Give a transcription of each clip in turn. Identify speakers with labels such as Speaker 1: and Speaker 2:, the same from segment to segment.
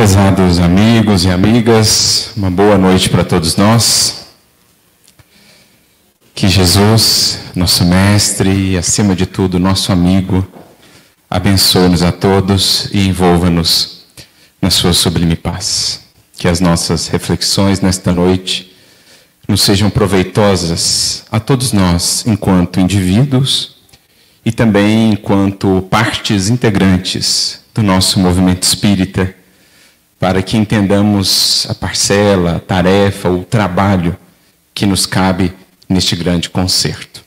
Speaker 1: Prezados amigos e amigas, uma boa noite para todos nós. Que Jesus, nosso Mestre e, acima de tudo, nosso amigo, abençoe-nos a todos e envolva-nos na sua sublime paz. Que as nossas reflexões nesta noite nos sejam proveitosas a todos nós, enquanto indivíduos e também enquanto partes integrantes do nosso movimento espírita, para que entendamos a parcela, a tarefa, o trabalho que nos cabe neste grande concerto.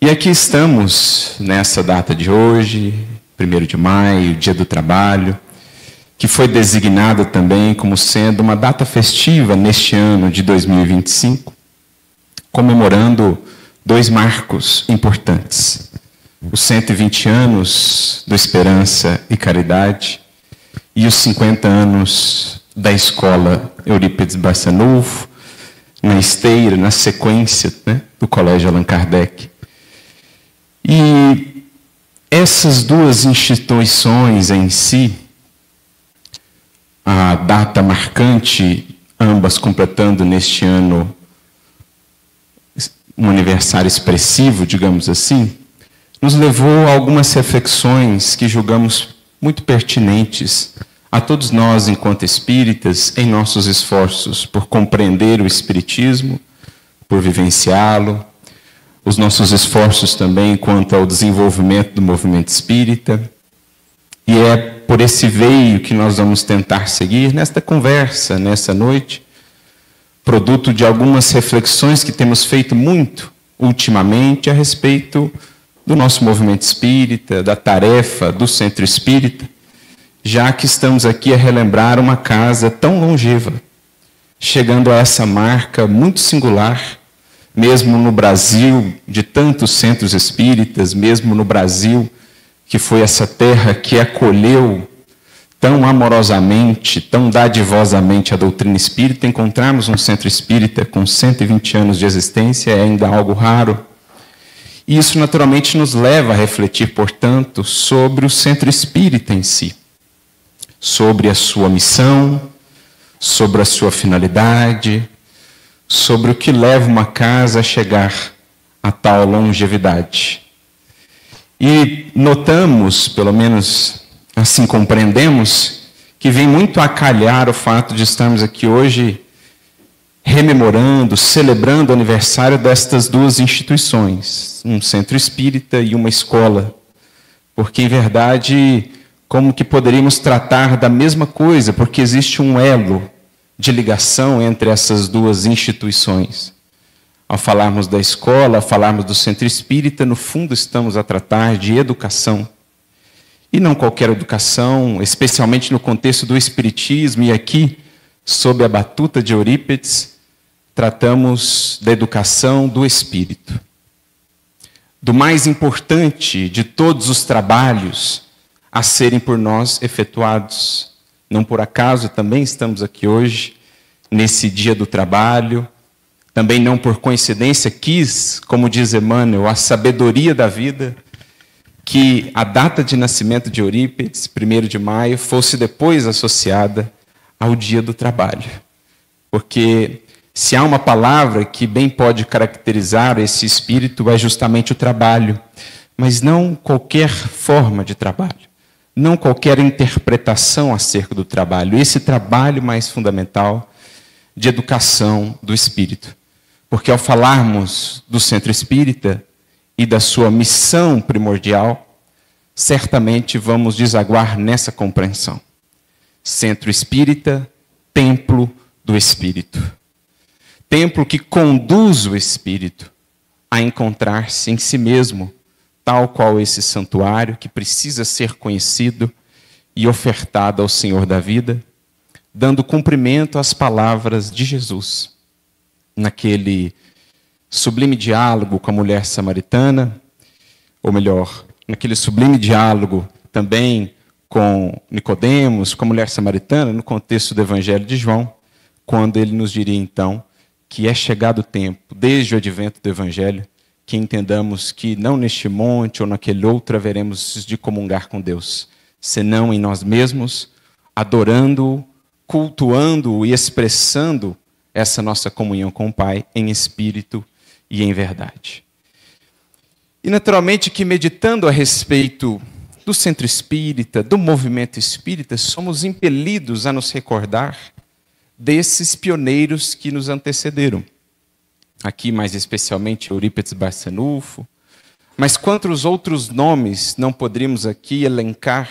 Speaker 1: E aqui estamos, nessa data de hoje, 1º de maio, Dia do Trabalho, que foi designada também como sendo uma data festiva neste ano de 2025, comemorando dois marcos importantes. Os 120 anos do Esperança e Caridade e os 50 anos da Escola Eurípides Barçanufo, na esteira, na sequência, do Colégio Allan Kardec. E essas duas instituições em si, a data marcante, ambas completando neste ano um aniversário expressivo, digamos assim, nos levou a algumas reflexões que julgamos muito pertinentes a todos nós, enquanto espíritas, em nossos esforços por compreender o espiritismo, por vivenciá-lo, os nossos esforços também quanto ao desenvolvimento do movimento espírita. E é por esse veio que nós vamos tentar seguir nesta conversa, nessa noite, produto de algumas reflexões que temos feito muito ultimamente a respeito do nosso movimento espírita, da tarefa do centro espírita, já que estamos aqui a relembrar uma casa tão longeva, chegando a essa marca muito singular, mesmo no Brasil, de tantos centros espíritas, mesmo no Brasil, que foi essa terra que acolheu tão amorosamente, tão dadivosamente a doutrina espírita, encontrarmos um centro espírita com 120 anos de existência é ainda algo raro. E isso naturalmente nos leva a refletir, portanto, sobre o centro espírita em si, sobre a sua missão, sobre a sua finalidade, sobre o que leva uma casa a chegar a tal longevidade. E notamos, pelo menos assim compreendemos, que vem muito a calhar o fato de estarmos aqui hoje rememorando, celebrando o aniversário destas duas instituições, um centro espírita e uma escola, porque, em verdade, como que poderíamos tratar da mesma coisa, porque existe um elo de ligação entre essas duas instituições. Ao falarmos da escola, ao falarmos do centro espírita, no fundo estamos a tratar de educação. E não qualquer educação, especialmente no contexto do espiritismo, e aqui, sob a batuta de Eurípides, tratamos da educação do espírito. Do mais importante de todos os trabalhos a serem por nós efetuados. Não por acaso também estamos aqui hoje, nesse dia do trabalho. Também não por coincidência quis, como diz Emmanuel, a sabedoria da vida, que a data de nascimento de Eurípides, 1º de maio, fosse depois associada ao dia do trabalho. Porque se há uma palavra que bem pode caracterizar esse espírito, é justamente o trabalho. Mas não qualquer forma de trabalho. Não qualquer interpretação acerca do trabalho. Esse trabalho mais fundamental de educação do espírito. Porque ao falarmos do centro espírita e da sua missão primordial, certamente vamos desaguar nessa compreensão. Centro espírita, templo do espírito. Templo que conduz o espírito a encontrar-se em si mesmo, tal qual esse santuário que precisa ser conhecido e ofertado ao Senhor da vida, dando cumprimento às palavras de Jesus, naquele sublime diálogo com a mulher samaritana, ou melhor, naquele sublime diálogo também com Nicodemos, com a mulher samaritana, no contexto do Evangelho de João, quando ele nos diria então que é chegado o tempo, desde o advento do Evangelho, que entendamos que não neste monte ou naquele outro haveremos de comungar com Deus, senão em nós mesmos, adorando, cultuando e expressando essa nossa comunhão com o Pai em espírito e em verdade. E naturalmente que meditando a respeito do centro espírita, do movimento espírita, somos impelidos a nos recordar desses pioneiros que nos antecederam. Aqui mais especialmente Eurípides Barçanufo, mas quantos outros nomes não poderíamos aqui elencar,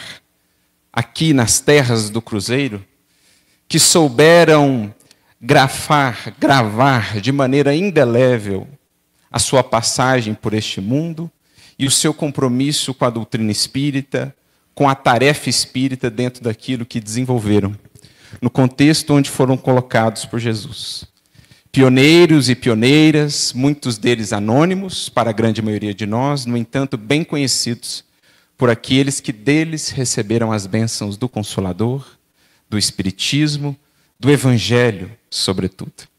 Speaker 1: aqui nas terras do Cruzeiro, que souberam gravar de maneira indelével a sua passagem por este mundo e o seu compromisso com a doutrina espírita, com a tarefa espírita dentro daquilo que desenvolveram, no contexto onde foram colocados por Jesus. Pioneiros e pioneiras, muitos deles anônimos, para a grande maioria de nós, no entanto, bem conhecidos por aqueles que deles receberam as bênçãos do Consolador, do Espiritismo, do Evangelho, sobretudo.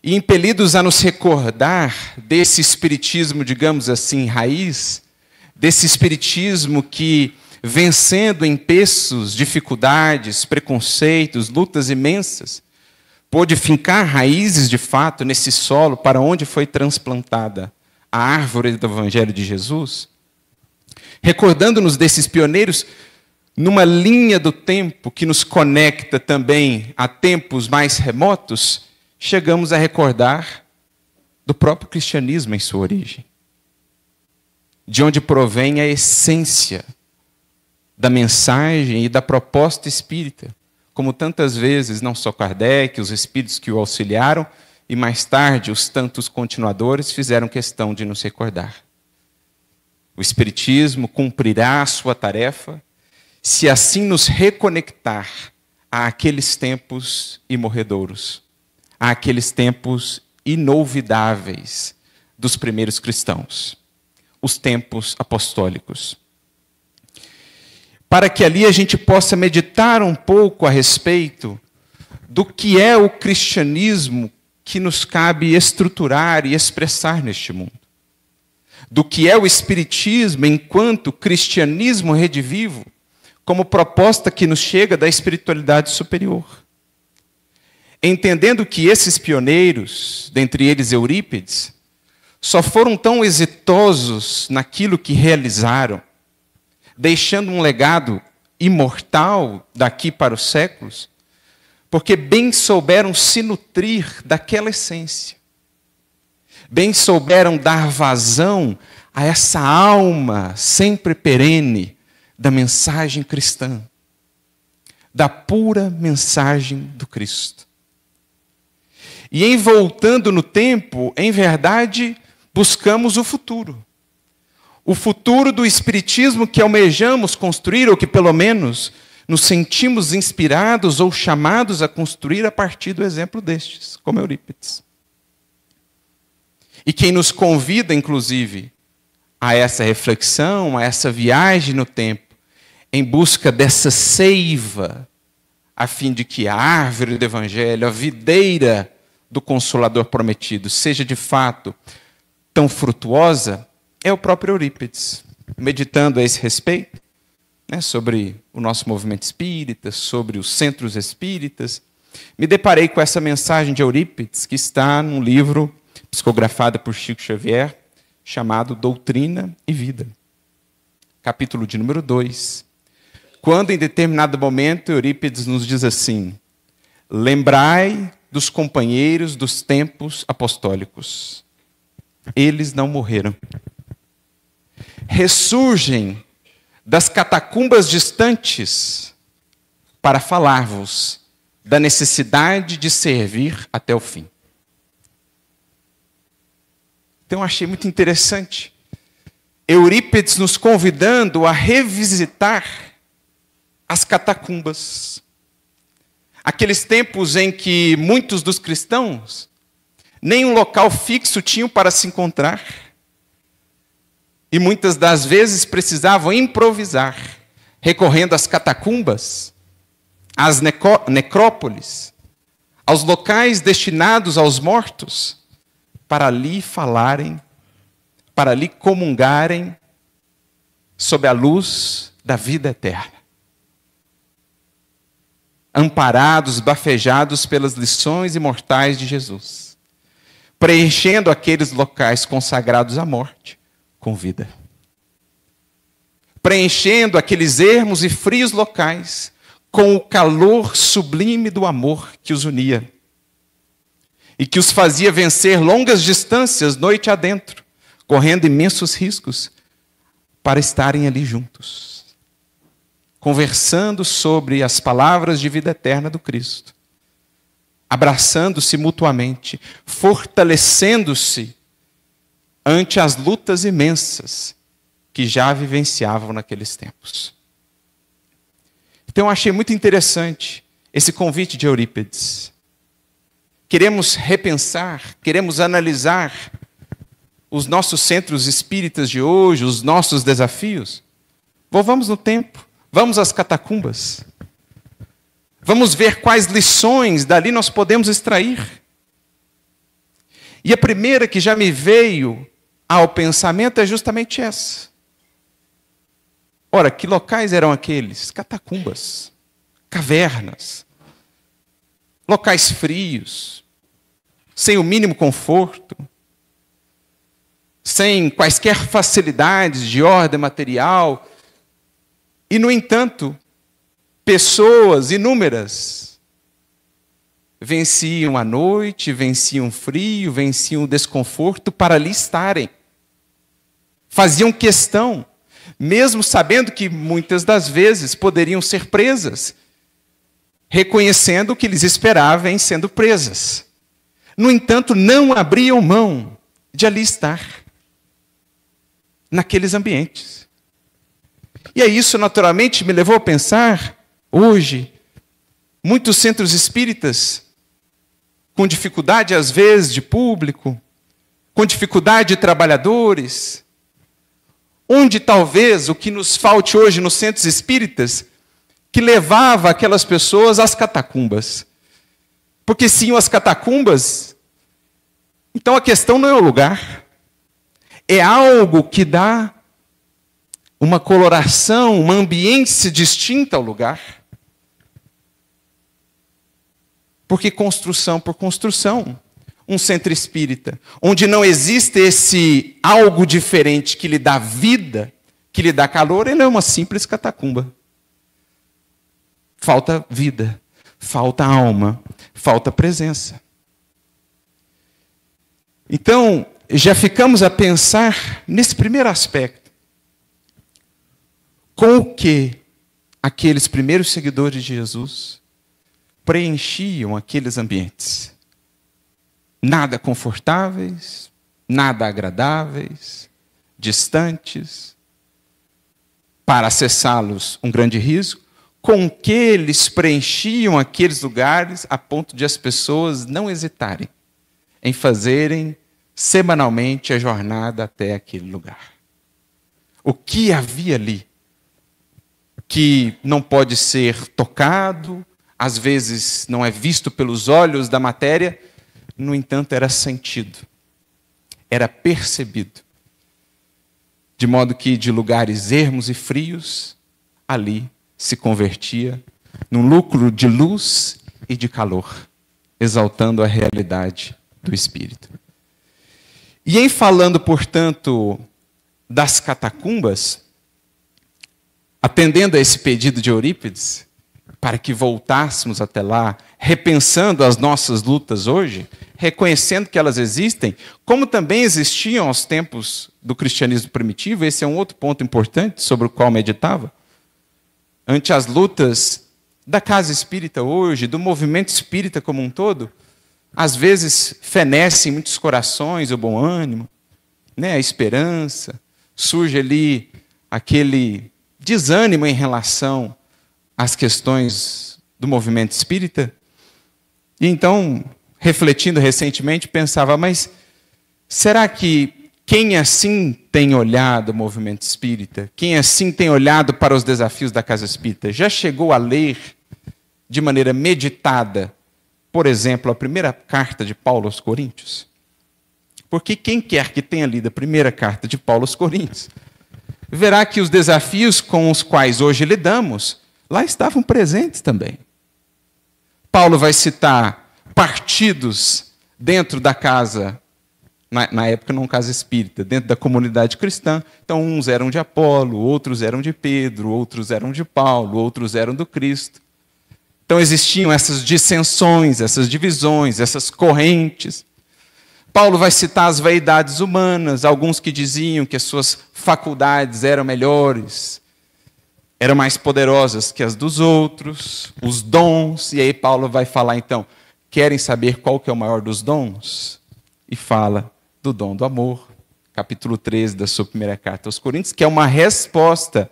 Speaker 1: E impelidos a nos recordar desse Espiritismo, digamos assim, raiz, desse Espiritismo que, vencendo empeços, dificuldades, preconceitos, lutas imensas, pôde fincar raízes de fato nesse solo para onde foi transplantada a árvore do Evangelho de Jesus, recordando-nos desses pioneiros numa linha do tempo que nos conecta também a tempos mais remotos, chegamos a recordar do próprio cristianismo em sua origem, de onde provém a essência da mensagem e da proposta espírita, como tantas vezes, não só Kardec, os espíritos que o auxiliaram, e mais tarde os tantos continuadores fizeram questão de nos recordar. O Espiritismo cumprirá a sua tarefa se assim nos reconectar àqueles tempos imorredouros, àqueles tempos inolvidáveis dos primeiros cristãos, os tempos apostólicos. Para que ali a gente possa meditar um pouco a respeito do que é o cristianismo que nos cabe estruturar e expressar neste mundo. Do que é o espiritismo enquanto cristianismo redivivo, como proposta que nos chega da espiritualidade superior. Entendendo que esses pioneiros, dentre eles Eurípides, só foram tão exitosos naquilo que realizaram, deixando um legado imortal daqui para os séculos, porque bem souberam se nutrir daquela essência. Bem souberam dar vazão a essa alma sempre perene da mensagem cristã, da pura mensagem do Cristo. E em voltando no tempo, em verdade, buscamos o futuro. O futuro do espiritismo que almejamos construir, ou que pelo menos nos sentimos inspirados ou chamados a construir a partir do exemplo destes, como Eurípides. E quem nos convida, inclusive, a essa reflexão, a essa viagem no tempo, em busca dessa seiva, a fim de que a árvore do Evangelho, a videira do Consolador prometido, seja de fato tão frutuosa, é o próprio Eurípides, meditando a esse respeito, sobre o nosso movimento espírita, sobre os centros espíritas, me deparei com essa mensagem de Eurípides, que está num livro psicografado por Chico Xavier, chamado Doutrina e Vida. Capítulo de número 2. Quando, em determinado momento, Eurípides nos diz assim: lembrai dos companheiros dos tempos apostólicos. Eles não morreram. Ressurgem das catacumbas distantes para falar-vos da necessidade de servir até o fim. Então, achei muito interessante Eurípides nos convidando a revisitar as catacumbas. Aqueles tempos em que muitos dos cristãos nem um local fixo tinham para se encontrar. E muitas das vezes precisavam improvisar, recorrendo às catacumbas, às necrópolis, aos locais destinados aos mortos, para ali falarem, para ali comungarem sob a luz da vida eterna. amparados, bafejados pelas lições imortais de Jesus, preenchendo aqueles locais consagrados à morte com vida, preenchendo aqueles ermos e frios locais com o calor sublime do amor que os unia e que os fazia vencer longas distâncias noite adentro, correndo imensos riscos para estarem ali juntos, conversando sobre as palavras de vida eterna do Cristo, abraçando-se mutuamente, fortalecendo-se ante as lutas imensas que já vivenciavam naqueles tempos. Então eu achei muito interessante esse convite de Eurípides. Queremos repensar, queremos analisar os nossos centros espíritas de hoje, os nossos desafios. Volvamos no tempo, vamos às catacumbas. Vamos ver quais lições dali nós podemos extrair. E a primeira que já me veio ao pensamento é justamente essa. Ora, que locais eram aqueles? Catacumbas, cavernas, locais frios, sem o mínimo conforto, sem quaisquer facilidades de ordem material. E, no entanto, pessoas inúmeras venciam a noite, venciam o frio, venciam o desconforto para ali estarem. Faziam questão, mesmo sabendo que muitas das vezes poderiam ser presas, reconhecendo o que lhes esperava em sendo presas. No entanto, não abriam mão de ali estar, naqueles ambientes. E aí isso naturalmente me levou a pensar, hoje, muitos centros espíritas, com dificuldade às vezes de público, com dificuldade de trabalhadores, onde talvez o que nos falte hoje nos centros espíritas, que levava aquelas pessoas às catacumbas. Porque se iam às catacumbas, então a questão não é o lugar, é algo que dá uma coloração, uma ambiência distinta ao lugar. Porque construção por construção, um centro espírita, onde não existe esse algo diferente que lhe dá vida, que lhe dá calor, ele é uma simples catacumba. Falta vida, falta alma, falta presença. Então, já ficamos a pensar nesse primeiro aspecto. Com o que aqueles primeiros seguidores de Jesus preenchiam aqueles ambientes? Nada confortáveis, nada agradáveis, distantes. Para acessá-los, um grande risco. Com que eles preenchiam aqueles lugares a ponto de as pessoas não hesitarem em fazerem semanalmente a jornada até aquele lugar. O que havia ali que não pode ser tocado, às vezes não é visto pelos olhos da matéria, no entanto era sentido, era percebido. De modo que de lugares ermos e frios, ali se convertia num núcleo de luz e de calor, exaltando a realidade do Espírito. E em falando, portanto, das catacumbas, atendendo a esse pedido de Eurípides, para que voltássemos até lá, repensando as nossas lutas hoje, reconhecendo que elas existem, como também existiam aos tempos do cristianismo primitivo, esse é um outro ponto importante sobre o qual meditava, ante as lutas da casa espírita hoje, do movimento espírita como um todo, às vezes fenece em muitos corações o bom ânimo, né, a esperança, surge ali aquele desânimo em relação às questões do movimento espírita. E então, refletindo recentemente, pensava, mas será que quem assim tem olhado o movimento espírita, quem assim tem olhado para os desafios da casa espírita, já chegou a ler de maneira meditada, por exemplo, a primeira carta de Paulo aos Coríntios? Porque quem quer que tenha lido a primeira carta de Paulo aos Coríntios, verá que os desafios com os quais hoje lidamos, lá estavam presentes também. Paulo vai citar partidos dentro da casa, na época não casa espírita, dentro da comunidade cristã. Então, uns eram de Apolo, outros eram de Pedro, outros eram de Paulo, outros eram do Cristo. Então, existiam essas dissensões, essas divisões, essas correntes. Paulo vai citar as vaidades humanas, alguns que diziam que as suas faculdades eram melhores, eram mais poderosas que as dos outros, os dons. E aí Paulo vai falar, então, querem saber qual que é o maior dos dons? E fala do dom do amor, capítulo 13 da sua primeira carta aos Coríntios, que é uma resposta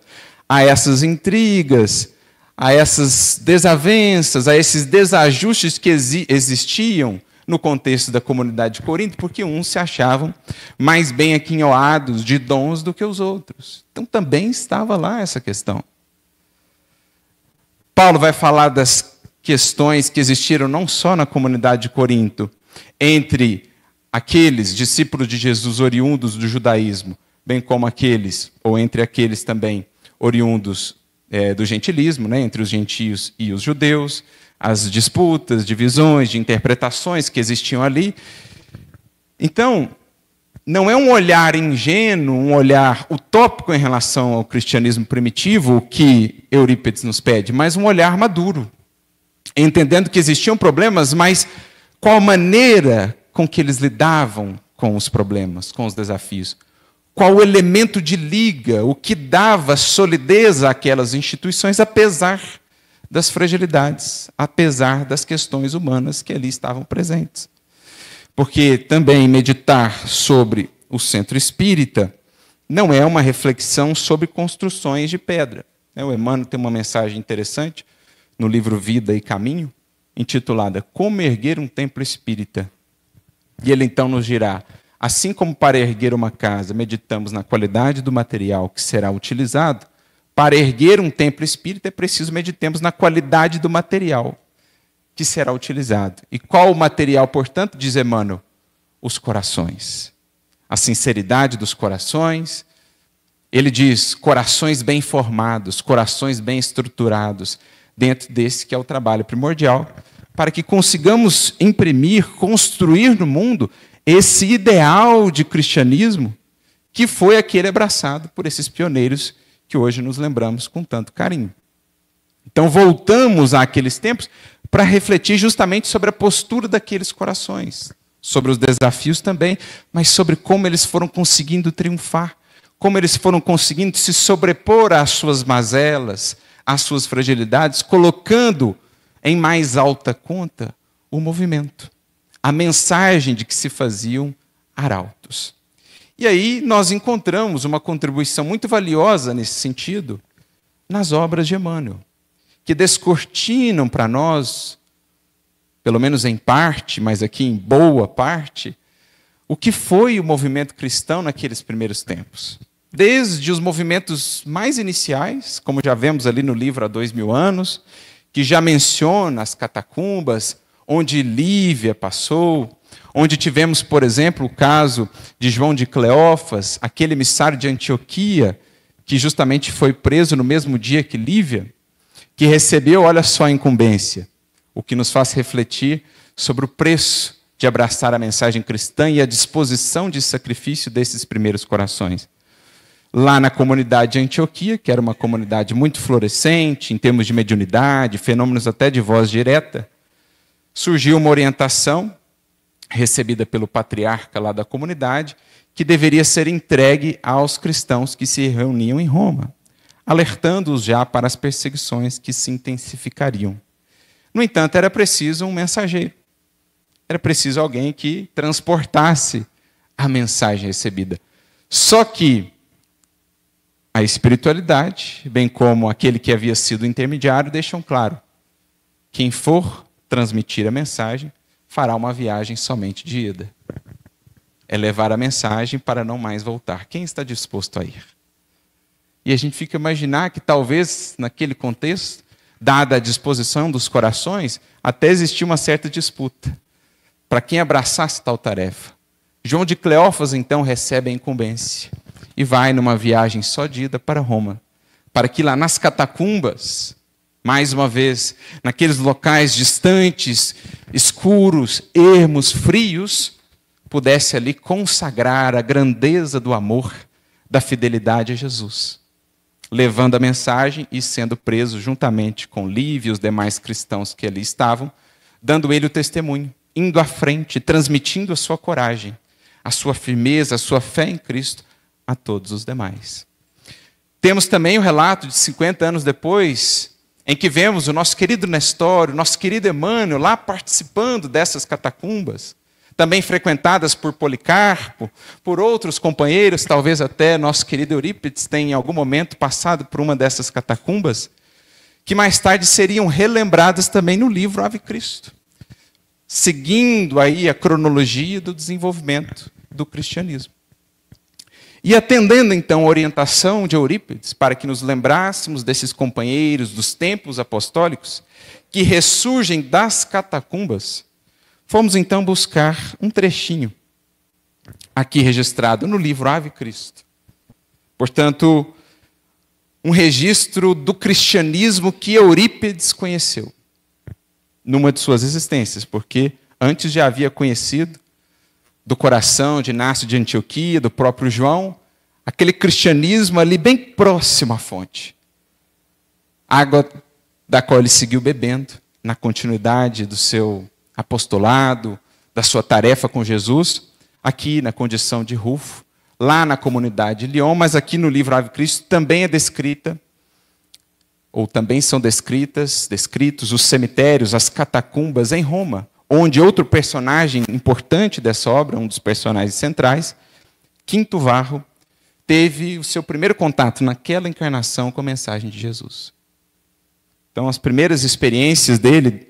Speaker 1: a essas intrigas, a essas desavenças, a esses desajustes que existiam no contexto da comunidade de Corinto, porque uns se achavam mais bem aquinhoados de dons do que os outros. Então também estava lá essa questão. Paulo vai falar das questões que existiram não só na comunidade de Corinto, entre aqueles discípulos de Jesus oriundos do judaísmo, bem como aqueles, ou entre aqueles também oriundos do gentilismo, né, entre os gentios e os judeus, as disputas, divisões de interpretações que existiam ali. Então, não é um olhar ingênuo, um olhar utópico em relação ao cristianismo primitivo que Eurípides nos pede, mas um olhar maduro, entendendo que existiam problemas, mas qual maneira com que eles lidavam com os problemas, com os desafios. Qual o elemento de liga, o que dava solidez àquelas instituições, apesar das fragilidades, apesar das questões humanas que ali estavam presentes. Porque também meditar sobre o centro espírita não é uma reflexão sobre construções de pedra. O Emmanuel tem uma mensagem interessante no livro Vida e Caminho, intitulada Como Erguer um Templo Espírita. E ele então nos dirá, assim como para erguer uma casa meditamos na qualidade do material que será utilizado, para erguer um templo espírita é preciso meditemos na qualidade do material que será utilizado. E qual o material, portanto, diz Emmanuel? Os corações. A sinceridade dos corações. Ele diz, corações bem formados, corações bem estruturados, dentro desse que é o trabalho primordial, para que consigamos imprimir, construir no mundo esse ideal de cristianismo que foi aquele abraçado por esses pioneiros que hoje nos lembramos com tanto carinho. Então voltamos àqueles tempos para refletir justamente sobre a postura daqueles corações, sobre os desafios também, mas sobre como eles foram conseguindo triunfar, como eles foram conseguindo se sobrepor às suas mazelas, às suas fragilidades, colocando em mais alta conta o movimento, a mensagem de que se faziam arautos. E aí nós encontramos uma contribuição muito valiosa nesse sentido nas obras de Emmanuel, que descortinam para nós, pelo menos em parte, mas aqui em boa parte, o que foi o movimento cristão naqueles primeiros tempos. Desde os movimentos mais iniciais, como já vemos ali no livro Há 2000 anos, que já menciona as catacumbas, onde Lívia passou, onde tivemos, por exemplo, o caso de João de Cleófas, aquele emissário de Antioquia, que justamente foi preso no mesmo dia que Lívia, que recebeu, olha só a incumbência, o que nos faz refletir sobre o preço de abraçar a mensagem cristã e a disposição de sacrifício desses primeiros corações. Lá na comunidade de Antioquia, que era uma comunidade muito florescente, em termos de mediunidade, fenômenos até de voz direta, surgiu uma orientação recebida pelo patriarca lá da comunidade, que deveria ser entregue aos cristãos que se reuniam em Roma, alertando-os já para as perseguições que se intensificariam. No entanto, era preciso um mensageiro. Era preciso alguém que transportasse a mensagem recebida. Só que a espiritualidade, bem como aquele que havia sido intermediário, deixam claro: quem for transmitir a mensagem fará uma viagem somente de ida. É levar a mensagem para não mais voltar. Quem está disposto a ir? E a gente fica a imaginar que talvez naquele contexto, dada a disposição dos corações, até existia uma certa disputa para quem abraçasse tal tarefa. João de Cleófas, então, recebe a incumbência e vai numa viagem só de ida para Roma, para que lá nas catacumbas mais uma vez, naqueles locais distantes, escuros, ermos, frios, pudesse ali consagrar a grandeza do amor, da fidelidade a Jesus, levando a mensagem e sendo preso juntamente com Lívio e os demais cristãos que ali estavam, dando ele o testemunho, indo à frente, transmitindo a sua coragem, a sua firmeza, a sua fé em Cristo a todos os demais. Temos também o relato de 50 anos depois, em que vemos o nosso querido Nestório, nosso querido Emmanuel lá participando dessas catacumbas, também frequentadas por Policarpo, por outros companheiros, talvez até nosso querido Eurípides tenha em algum momento passado por uma dessas catacumbas, que mais tarde seriam relembradas também no livro Ave Cristo, seguindo aí a cronologia do desenvolvimento do cristianismo. E atendendo então a orientação de Eurípides, para que nos lembrássemos desses companheiros dos tempos apostólicos, que ressurgem das catacumbas, fomos então buscar um trechinho, aqui registrado no livro Ave Cristo. Portanto, um registro do cristianismo que Eurípides conheceu, numa de suas existências, porque antes já havia conhecido do coração de Inácio de Antioquia, do próprio João, aquele cristianismo ali bem próximo à fonte. Água da qual ele seguiu bebendo, na continuidade do seu apostolado, da sua tarefa com Jesus, aqui na condição de Rufo, lá na comunidade de Lyon, mas aqui no livro Ave Cristo também é descrita, ou também são descritos os cemitérios, as catacumbas em Roma, onde outro personagem importante dessa obra, um dos personagens centrais, Quinto Varro, teve o seu primeiro contato naquela encarnação com a mensagem de Jesus. Então, as primeiras experiências dele,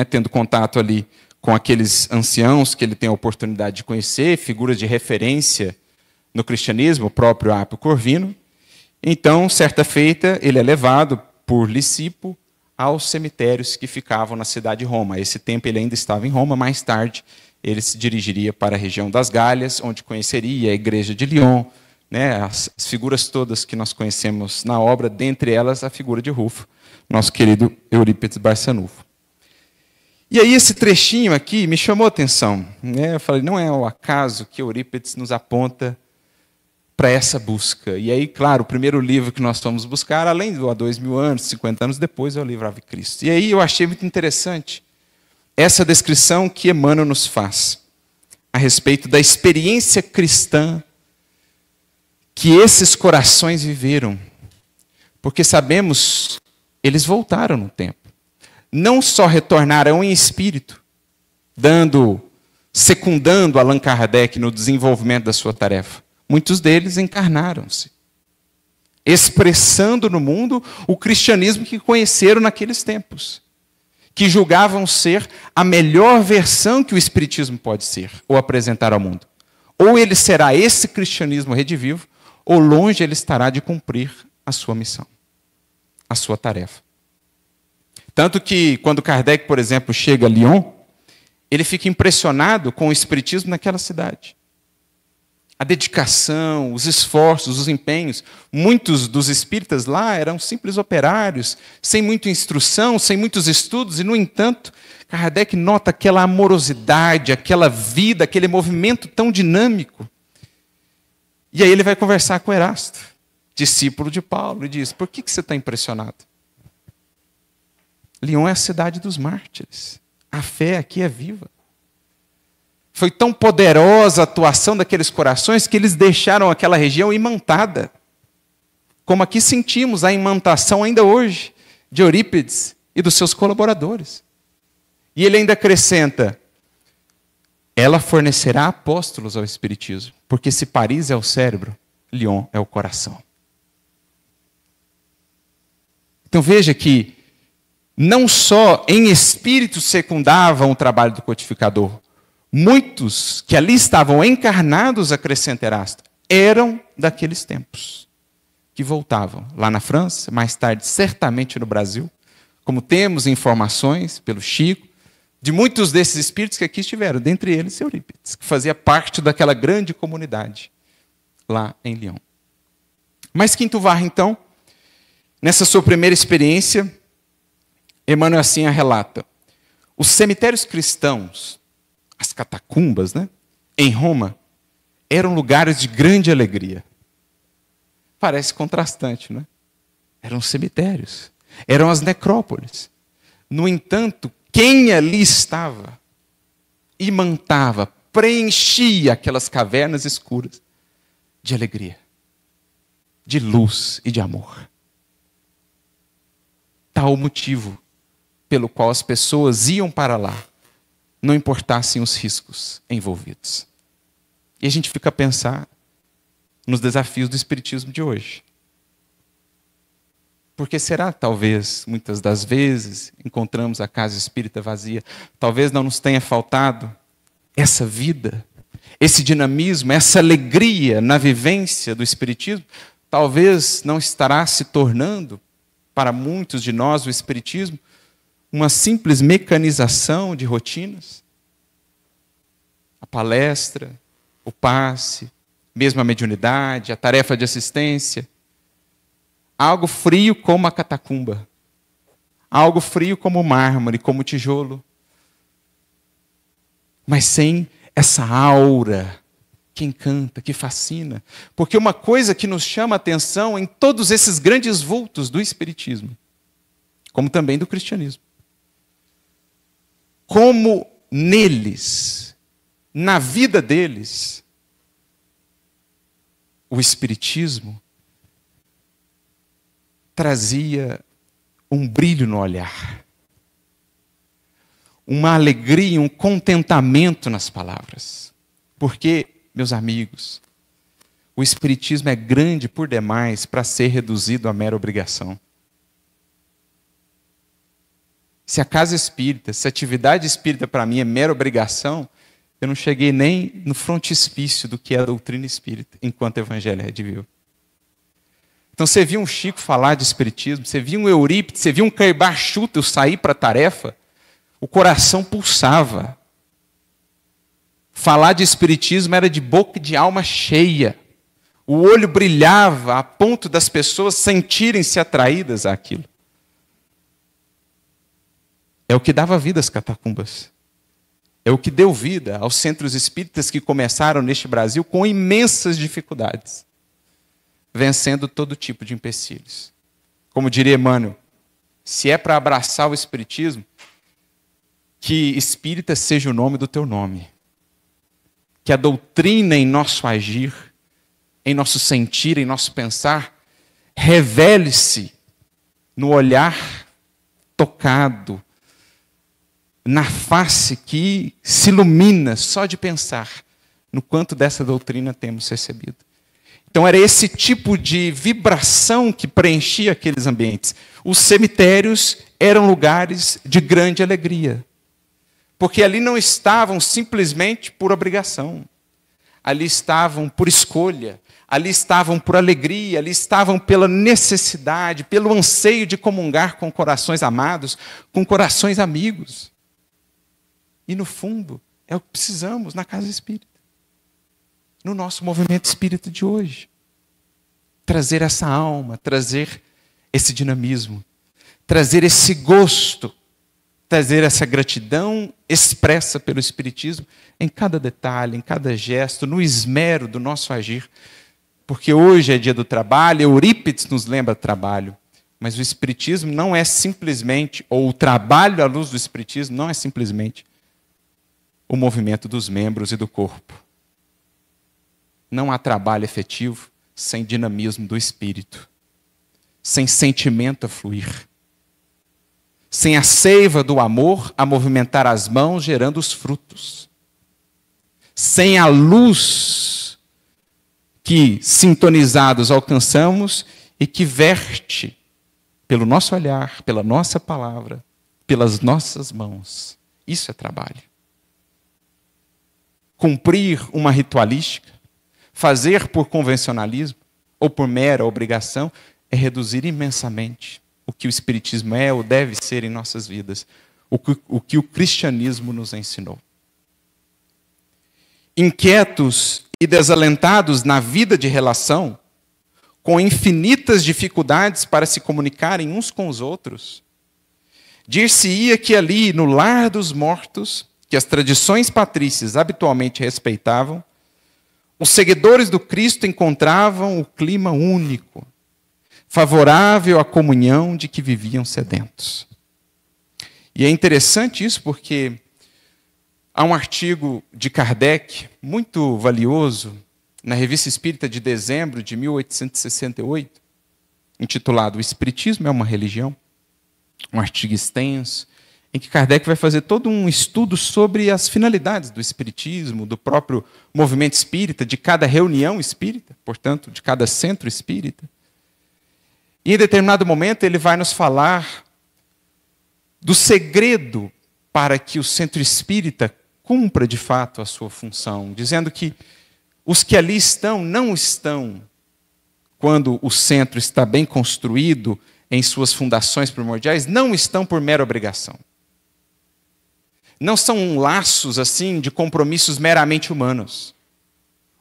Speaker 1: tendo contato ali com aqueles anciãos que ele tem a oportunidade de conhecer, figuras de referência no cristianismo, o próprio Apio Corvino. Então, certa feita, ele é levado por Lisipo aos cemitérios que ficavam na cidade de Roma. A esse tempo ele ainda estava em Roma, mais tarde ele se dirigiria para a região das Gálias, onde conheceria a igreja de Lyon, as figuras todas que nós conhecemos na obra, dentre elas a figura de Rufo, nosso querido Eurípides Barçanufo. E aí esse trechinho aqui me chamou a atenção. Eu falei, não é ao acaso que Eurípides nos aponta para essa busca. E aí, claro, o primeiro livro que nós fomos buscar, além do há 2000 anos, 50 anos depois, é o livro Ave Cristo. E aí eu achei muito interessante essa descrição que Emmanuel nos faz a respeito da experiência cristã que esses corações viveram. Porque sabemos, eles voltaram no tempo. Não só retornaram em espírito, secundando Allan Kardec no desenvolvimento da sua tarefa. Muitos deles encarnaram-se, expressando no mundo o cristianismo que conheceram naqueles tempos, que julgavam ser a melhor versão que o espiritismo pode ser, ou apresentar ao mundo. Ou ele será esse cristianismo redivivo, ou longe ele estará de cumprir a sua missão, a sua tarefa. Tanto que, quando Kardec, por exemplo, chega a Lyon, ele fica impressionado com o espiritismo naquela cidade. A dedicação, os esforços, os empenhos. Muitos dos espíritas lá eram simples operários, sem muita instrução, sem muitos estudos, e, no entanto, Kardec nota aquela amorosidade, aquela vida, aquele movimento tão dinâmico. E aí ele vai conversar com Erasto, discípulo de Paulo, e diz, por que você está impressionado? Lyon é a cidade dos mártires. A fé aqui é viva. Foi tão poderosa a atuação daqueles corações que eles deixaram aquela região imantada. Como aqui sentimos a imantação ainda hoje de Eurípides e dos seus colaboradores. E ele ainda acrescenta, ela fornecerá apóstolos ao espiritismo, porque se Paris é o cérebro, Lyon é o coração. Então veja que não só em espírito secundavam o trabalho do codificador, muitos que ali estavam encarnados, acrescenta Erasto, eram daqueles tempos, que voltavam lá na França, mais tarde certamente no Brasil, como temos informações pelo Chico, de muitos desses espíritos que aqui estiveram, dentre eles Eurípides, que fazia parte daquela grande comunidade lá em Lyon. Mas Quinto Varro, então, Nessa sua primeira experiência, Emmanuel assim a relata. Os cemitérios cristãos, as catacumbas, né, em Roma, eram lugares de grande alegria. Parece contrastante, não é? Eram cemitérios, eram as necrópolis. No entanto, quem ali estava, imantava, preenchia aquelas cavernas escuras de alegria, de luz e de amor. Tal o motivo pelo qual as pessoas iam para lá, não importassem os riscos envolvidos. E a gente fica a pensar nos desafios do espiritismo de hoje. Porque será, talvez, muitas das vezes, encontramos a casa espírita vazia, talvez não nos tenha faltado essa vida, esse dinamismo, essa alegria na vivência do espiritismo, talvez não estará se tornando, para muitos de nós, o espiritismo, uma simples mecanização de rotinas. A palestra, o passe, mesmo a mediunidade, a tarefa de assistência. Algo frio como a catacumba. Algo frio como o mármore, como o tijolo. Mas sem essa aura que encanta, que fascina. Porque uma coisa que nos chama a atenção em todos esses grandes vultos do espiritismo, como também do cristianismo, como neles, na vida deles, o espiritismo trazia um brilho no olhar, uma alegria, um contentamento nas palavras. Porque, meus amigos, o espiritismo é grande por demais para ser reduzido a mera obrigação. Se a casa espírita, se a atividade espírita para mim é mera obrigação, eu não cheguei nem no frontispício do que é a doutrina espírita, enquanto o evangelho é de vivo. Então você viu um Chico falar de espiritismo, você viu um Eurípides, você viu um Caibar Schutel sair para a tarefa, o coração pulsava. Falar de espiritismo era de boca e de alma cheia. O olho brilhava a ponto das pessoas sentirem-se atraídas àquilo. É o que dava vida às catacumbas. É o que deu vida aos centros espíritas que começaram neste Brasil com imensas dificuldades, vencendo todo tipo de empecilhos. Como diria Emmanuel, se é para abraçar o espiritismo, que espírita seja o nome do teu nome. Que a doutrina em nosso agir, em nosso sentir, em nosso pensar, revele-se no olhar tocado, na face que se ilumina só de pensar no quanto dessa doutrina temos recebido. Então era esse tipo de vibração que preenchia aqueles ambientes. Os cemitérios eram lugares de grande alegria. Porque ali não estavam simplesmente por obrigação. Ali estavam por escolha. Ali estavam por alegria. Ali estavam pela necessidade, pelo anseio de comungar com corações amados, com corações amigos. E no fundo, é o que precisamos na casa espírita. No nosso movimento espírita de hoje. Trazer essa alma, trazer esse dinamismo, trazer esse gosto, trazer essa gratidão expressa pelo Espiritismo em cada detalhe, em cada gesto, no esmero do nosso agir. Porque hoje é dia do trabalho, Eurípides nos lembra trabalho, mas o Espiritismo não é simplesmente, ou o trabalho à luz do Espiritismo não é simplesmente o movimento dos membros e do corpo. Não há trabalho efetivo sem dinamismo do espírito, sem sentimento a fluir, sem a seiva do amor a movimentar as mãos, gerando os frutos, sem a luz que, sintonizados, alcançamos e que verte pelo nosso olhar, pela nossa palavra, pelas nossas mãos. Isso é trabalho. Cumprir uma ritualística, fazer por convencionalismo ou por mera obrigação é reduzir imensamente o que o Espiritismo é ou deve ser em nossas vidas, o que o cristianismo nos ensinou. Inquietos e desalentados na vida de relação, com infinitas dificuldades para se comunicarem uns com os outros. Dir-se-ia que ali, no lar dos mortos, que as tradições patrícias habitualmente respeitavam, os seguidores do Cristo encontravam o clima único, favorável à comunhão de que viviam sedentos. E é interessante isso porque há um artigo de Kardec, muito valioso, na Revista Espírita de dezembro de 1868, intitulado O Espiritismo é uma Religião, um artigo extenso, em que Kardec vai fazer todo um estudo sobre as finalidades do espiritismo, do próprio movimento espírita, de cada reunião espírita, portanto, de cada centro espírita. E em determinado momento ele vai nos falar do segredo para que o centro espírita cumpra de fato a sua função, dizendo que os que ali estão não estão, quando o centro está bem construído em suas fundações primordiais, não estão por mera obrigação. Não são laços assim de compromissos meramente humanos.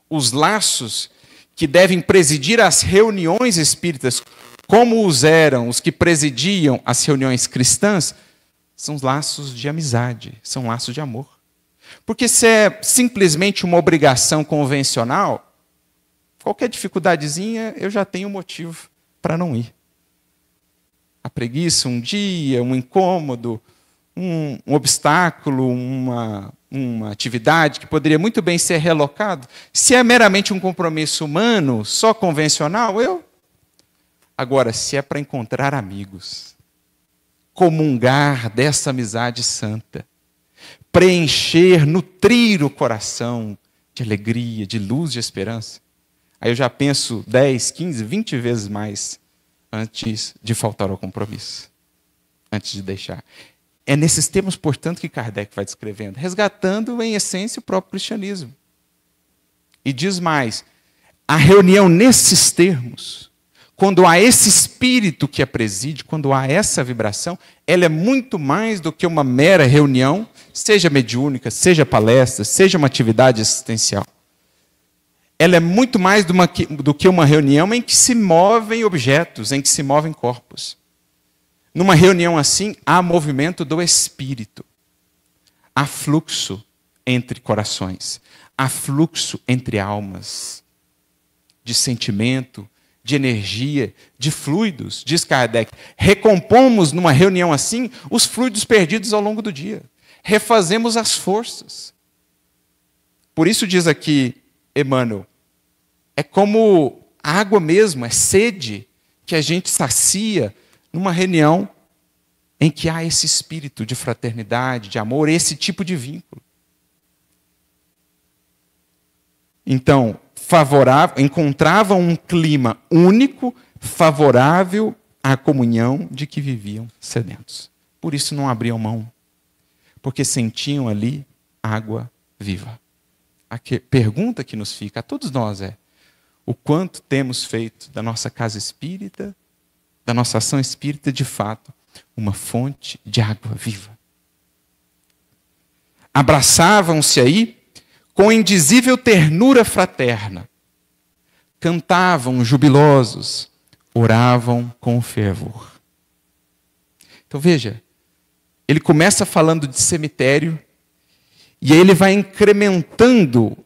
Speaker 1: Os laços que devem presidir as reuniões espíritas, como os eram os que presidiam as reuniões cristãs, são laços de amizade, são laços de amor. Porque se é simplesmente uma obrigação convencional, qualquer dificuldadezinha eu já tenho motivo para não ir. A preguiça, um dia, um incômodo, um obstáculo, uma atividade que poderia muito bem ser relocado. Se é meramente um compromisso humano, só convencional, eu. Agora, se é para encontrar amigos, comungar dessa amizade santa, preencher, nutrir o coração de alegria, de luz, de esperança, aí eu já penso 10, 15, 20 vezes mais antes de faltar ao compromisso, antes de deixar. É nesses termos, portanto, que Kardec vai descrevendo, resgatando, em essência, o próprio cristianismo. E diz mais, a reunião nesses termos, quando há esse espírito que a preside, quando há essa vibração, ela é muito mais do que uma mera reunião, seja mediúnica, seja palestra, seja uma atividade assistencial. Ela é muito mais do que uma reunião em que se movem objetos, em que se movem corpos. Numa reunião assim, há movimento do espírito. Há fluxo entre corações. Há fluxo entre almas. De sentimento, de energia, de fluidos, diz Kardec. Recompomos numa reunião assim os fluidos perdidos ao longo do dia. Refazemos as forças. Por isso diz aqui Emmanuel, é como água mesmo, é sede que a gente sacia numa reunião em que há esse espírito de fraternidade, de amor, esse tipo de vínculo. Então, encontravam um clima único, favorável à comunhão de que viviam sedentos. Por isso não abriam mão, porque sentiam ali água viva. A pergunta que nos fica a todos nós é: o quanto temos feito da nossa casa espírita, da nossa ação espírita, de fato, uma fonte de água viva? Abraçavam-se aí com indizível ternura fraterna, cantavam jubilosos, oravam com fervor. Então veja, ele começa falando de cemitério, e aí ele vai incrementando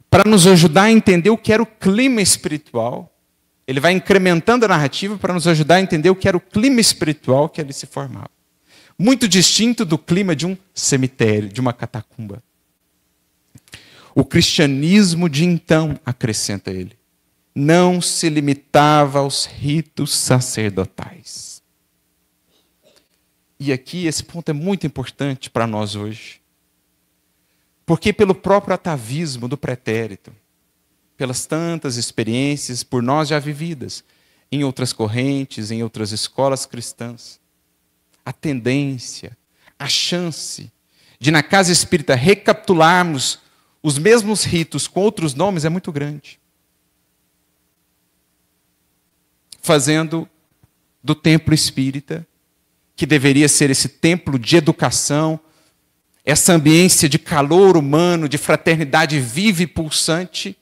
Speaker 1: para nos ajudar a entender o que era o clima espiritual. Ele vai incrementando a narrativa para nos ajudar a entender o que era o clima espiritual que ali se formava. Muito distinto do clima de um cemitério, de uma catacumba. O cristianismo de então, acrescenta ele, não se limitava aos ritos sacerdotais. E aqui esse ponto é muito importante para nós hoje. Porque pelo próprio atavismo do pretérito, pelas tantas experiências por nós já vividas, em outras correntes, em outras escolas cristãs, a tendência, a chance de na casa espírita recapitularmos os mesmos ritos com outros nomes é muito grande. Fazendo do templo espírita, que deveria ser esse templo de educação, essa ambiência de calor humano, de fraternidade viva e pulsante,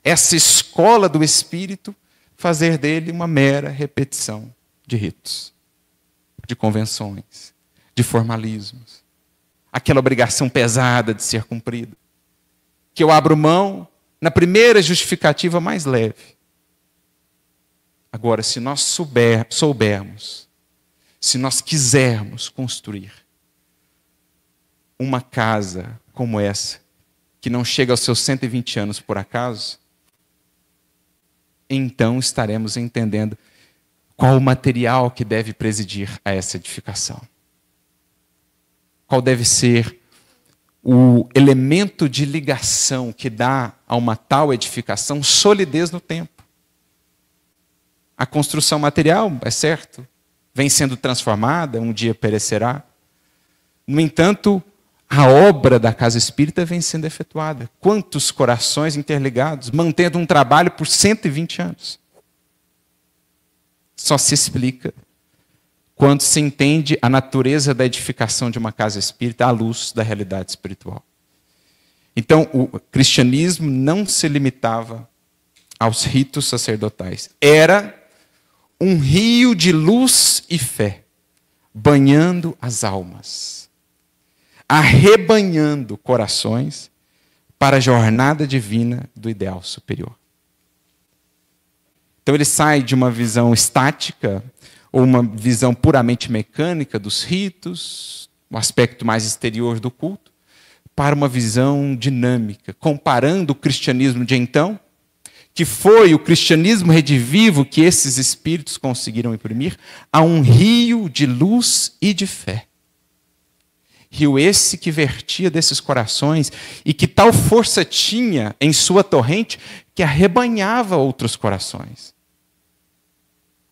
Speaker 1: essa escola do Espírito, fazer dele uma mera repetição de ritos, de convenções, de formalismos. Aquela obrigação pesada de ser cumprida. Que eu abro mão na primeira justificativa mais leve. Agora, se nós soubermos, se nós quisermos construir uma casa como essa, que não chega aos seus 120 anos por acaso, então estaremos entendendo qual o material que deve presidir a essa edificação. Qual deve ser o elemento de ligação que dá a uma tal edificação solidez no tempo. A construção material, é certo, vem sendo transformada, um dia perecerá. No entanto, a obra da casa espírita vem sendo efetuada. Quantos corações interligados, mantendo um trabalho por 120 anos. Só se explica quando se entende a natureza da edificação de uma casa espírita à luz da realidade espiritual. Então, o cristianismo não se limitava aos ritos sacerdotais. Era um rio de luz e fé, banhando as almas, arrebanhando corações para a jornada divina do ideal superior. Então ele sai de uma visão estática, ou uma visão puramente mecânica dos ritos, o aspecto mais exterior do culto, para uma visão dinâmica, comparando o cristianismo de então, que foi o cristianismo redivivo que esses espíritos conseguiram imprimir, a um rio de luz e de fé. Rio esse que vertia desses corações e que tal força tinha em sua torrente que arrebanhava outros corações.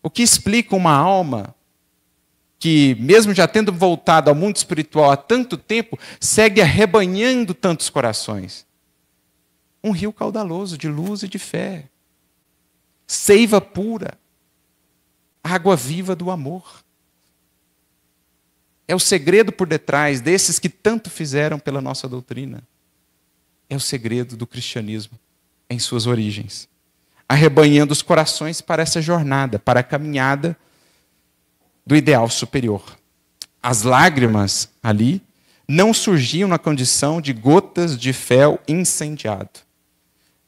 Speaker 1: O que explica uma alma que, mesmo já tendo voltado ao mundo espiritual há tanto tempo, segue arrebanhando tantos corações? Um rio caudaloso de luz e de fé. Seiva pura. Água viva do amor. É o segredo por detrás desses que tanto fizeram pela nossa doutrina. É o segredo do cristianismo em suas origens. Arrebanhando os corações para essa jornada, para a caminhada do ideal superior. As lágrimas ali não surgiam na condição de gotas de fel incendiado,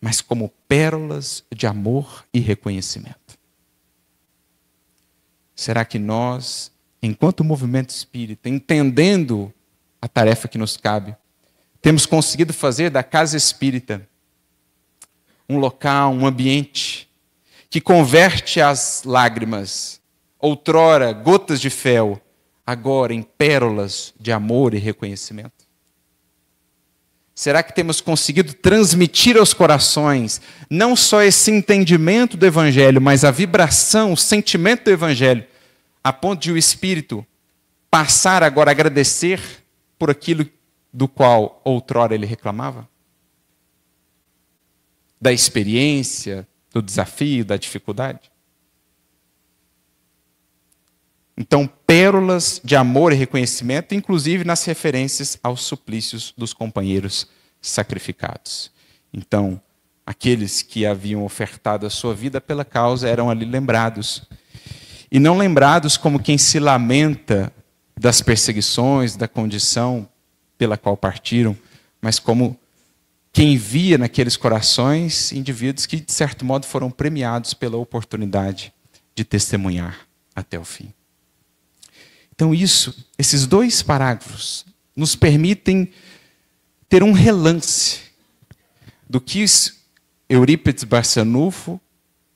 Speaker 1: mas como pérolas de amor e reconhecimento. Será que nós, enquanto movimento espírita, entendendo a tarefa que nos cabe, temos conseguido fazer da casa espírita um local, um ambiente que converte as lágrimas, outrora gotas de fel, agora em pérolas de amor e reconhecimento? Será que temos conseguido transmitir aos corações não só esse entendimento do Evangelho, mas a vibração, o sentimento do Evangelho, a ponto de o Espírito passar agora a agradecer por aquilo do qual outrora ele reclamava? Da experiência, do desafio, da dificuldade? Então, pérolas de amor e reconhecimento, inclusive nas referências aos suplícios dos companheiros sacrificados. Então, aqueles que haviam ofertado a sua vida pela causa eram ali lembrados. E não lembrados como quem se lamenta das perseguições, da condição pela qual partiram, mas como quem via naqueles corações indivíduos que, de certo modo, foram premiados pela oportunidade de testemunhar até o fim. Então esses dois parágrafos nos permitem ter um relance do que Eurípides Barçanufo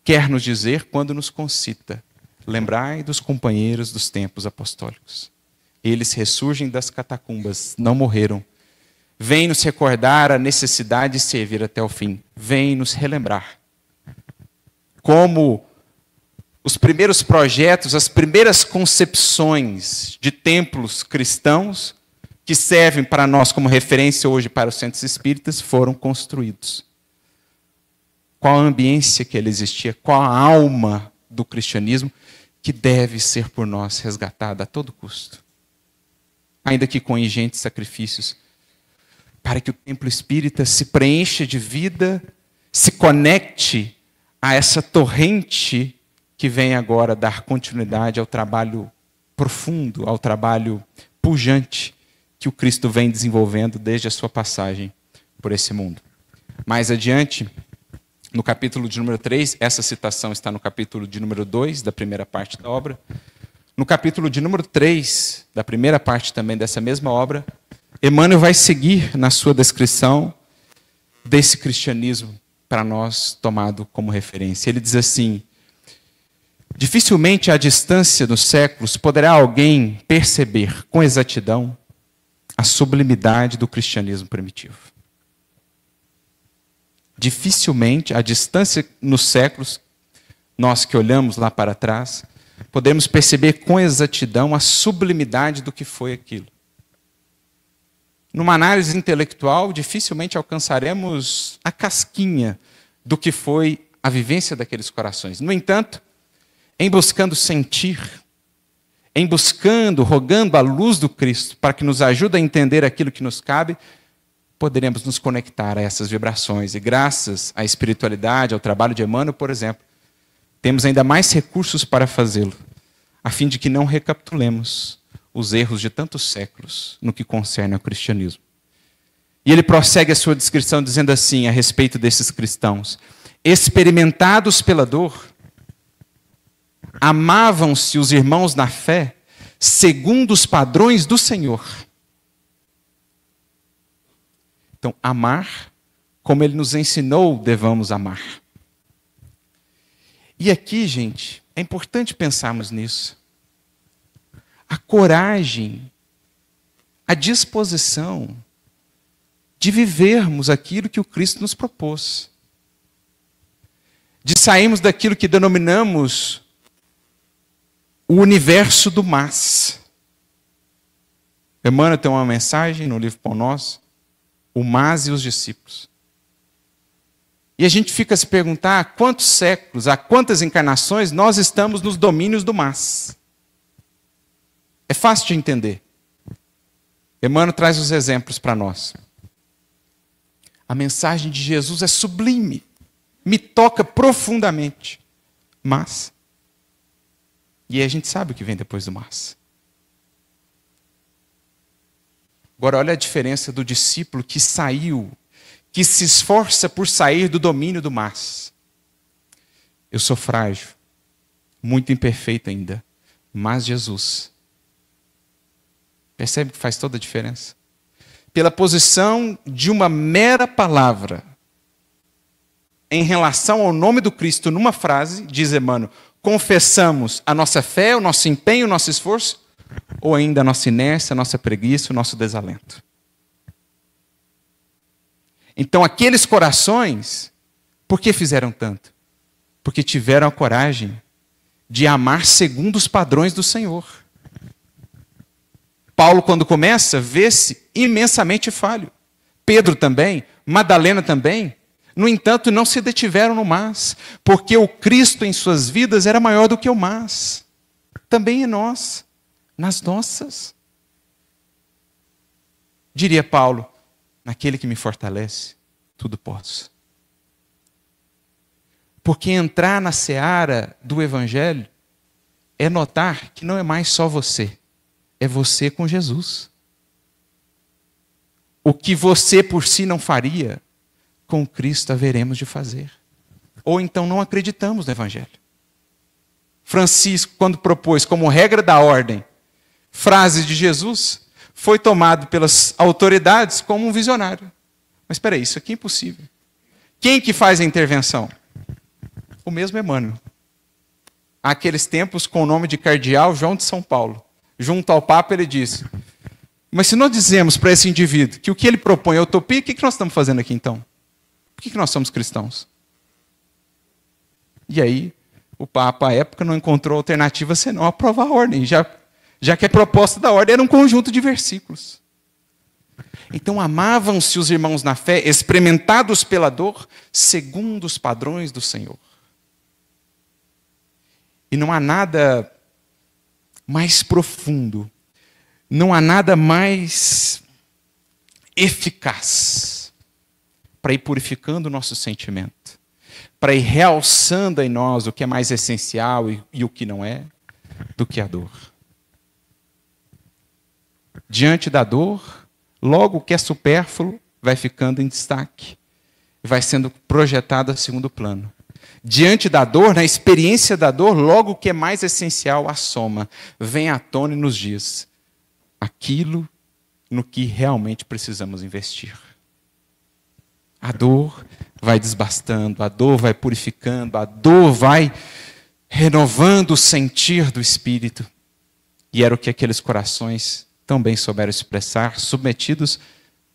Speaker 1: quer nos dizer quando nos concita. Lembrai dos companheiros dos tempos apostólicos. Eles ressurgem das catacumbas, não morreram. Vem nos recordar a necessidade de servir até o fim. Vem nos relembrar como os primeiros projetos, as primeiras concepções de templos cristãos que servem para nós como referência hoje para os centros espíritas foram construídos. Qual a ambiência que ele existia, qual a alma do cristianismo que deve ser por nós resgatada a todo custo, ainda que com ingentes sacrifícios, para que o templo espírita se preencha de vida, se conecte a essa torrente que vem agora dar continuidade ao trabalho profundo, ao trabalho pujante que o Cristo vem desenvolvendo desde a sua passagem por esse mundo. Mais adiante, no capítulo de número 3, essa citação está no capítulo de número 2, da primeira parte da obra. No capítulo de número 3, da primeira parte também dessa mesma obra, Emmanuel vai seguir na sua descrição desse cristianismo para nós tomado como referência. Ele diz assim: dificilmente à distância dos séculos poderá alguém perceber com exatidão a sublimidade do cristianismo primitivo. Dificilmente, à distância nos séculos, nós que olhamos lá para trás, podemos perceber com exatidão a sublimidade do que foi aquilo. Numa análise intelectual, dificilmente alcançaremos a casquinha do que foi a vivência daqueles corações. No entanto, em buscando sentir, em buscando, rogando a luz do Cristo para que nos ajude a entender aquilo que nos cabe, poderemos nos conectar a essas vibrações. E graças à espiritualidade, ao trabalho de Emmanuel, por exemplo, temos ainda mais recursos para fazê-lo, a fim de que não recapitulemos os erros de tantos séculos no que concerne ao cristianismo. E ele prossegue a sua descrição dizendo assim, a respeito desses cristãos: experimentados pela dor, amavam-se os irmãos na fé segundo os padrões do Senhor. Então, amar como ele nos ensinou, devamos amar. E aqui, gente, é importante pensarmos nisso. A coragem, a disposição de vivermos aquilo que o Cristo nos propôs. De sairmos daquilo que denominamos o universo do mas. Emmanuel tem uma mensagem no livro Pão Nosso, o mas e os discípulos. E a gente fica a se perguntar há quantos séculos, há quantas encarnações nós estamos nos domínios do mas. É fácil de entender. Emmanuel traz os exemplos para nós. A mensagem de Jesus é sublime, me toca profundamente, mas, e a gente sabe o que vem depois do mas. Agora, olha a diferença do discípulo que saiu, que se esforça por sair do domínio do mas. Eu sou frágil, muito imperfeito ainda, mas Jesus. Percebe que faz toda a diferença? Pela posição de uma mera palavra, em relação ao nome do Cristo, numa frase, diz Emmanuel, confessamos a nossa fé, o nosso empenho, o nosso esforço, ou ainda a nossa inércia, a nossa preguiça, o nosso desalento. Então, aqueles corações, por que fizeram tanto? Porque tiveram a coragem de amar segundo os padrões do Senhor. Paulo, quando começa, vê-se imensamente falho. Pedro também, Madalena também. No entanto, não se detiveram no mas, porque o Cristo em suas vidas era maior do que o mas. Também em nós, nas nossas. Diria Paulo, naquele que me fortalece, tudo posso. Porque entrar na seara do Evangelho é notar que não é mais só você, é você com Jesus. O que você por si não faria, com Cristo haveremos de fazer. Ou então não acreditamos no Evangelho. Francisco, quando propôs como regra da ordem frases de Jesus, foi tomado pelas autoridades como um visionário. Mas espera aí, isso aqui é impossível. Quem que faz a intervenção? O mesmo Emmanuel. Há aqueles tempos com o nome de cardeal João de São Paulo. Junto ao Papa ele disse, mas se nós dizemos para esse indivíduo que o que ele propõe é utopia, o que nós estamos fazendo aqui então? Por que nós somos cristãos? E aí, o Papa, à época, não encontrou alternativa senão aprovar a ordem, já que a proposta da ordem era um conjunto de versículos. Então, amavam-se os irmãos na fé, experimentados pela dor, segundo os padrões do Senhor. E não há nada mais profundo, não há nada mais eficaz para ir purificando o nosso sentimento, para ir realçando em nós o que é mais essencial e o que não é, do que a dor. Diante da dor, logo o que é supérfluo vai ficando em destaque, vai sendo projetado a segundo plano. Diante da dor, na experiência da dor, logo o que é mais essencial assoma, vem à tona e nos diz aquilo no que realmente precisamos investir. A dor vai desbastando, a dor vai purificando, a dor vai renovando o sentir do Espírito. E era o que aqueles corações tão bem souberam expressar, submetidos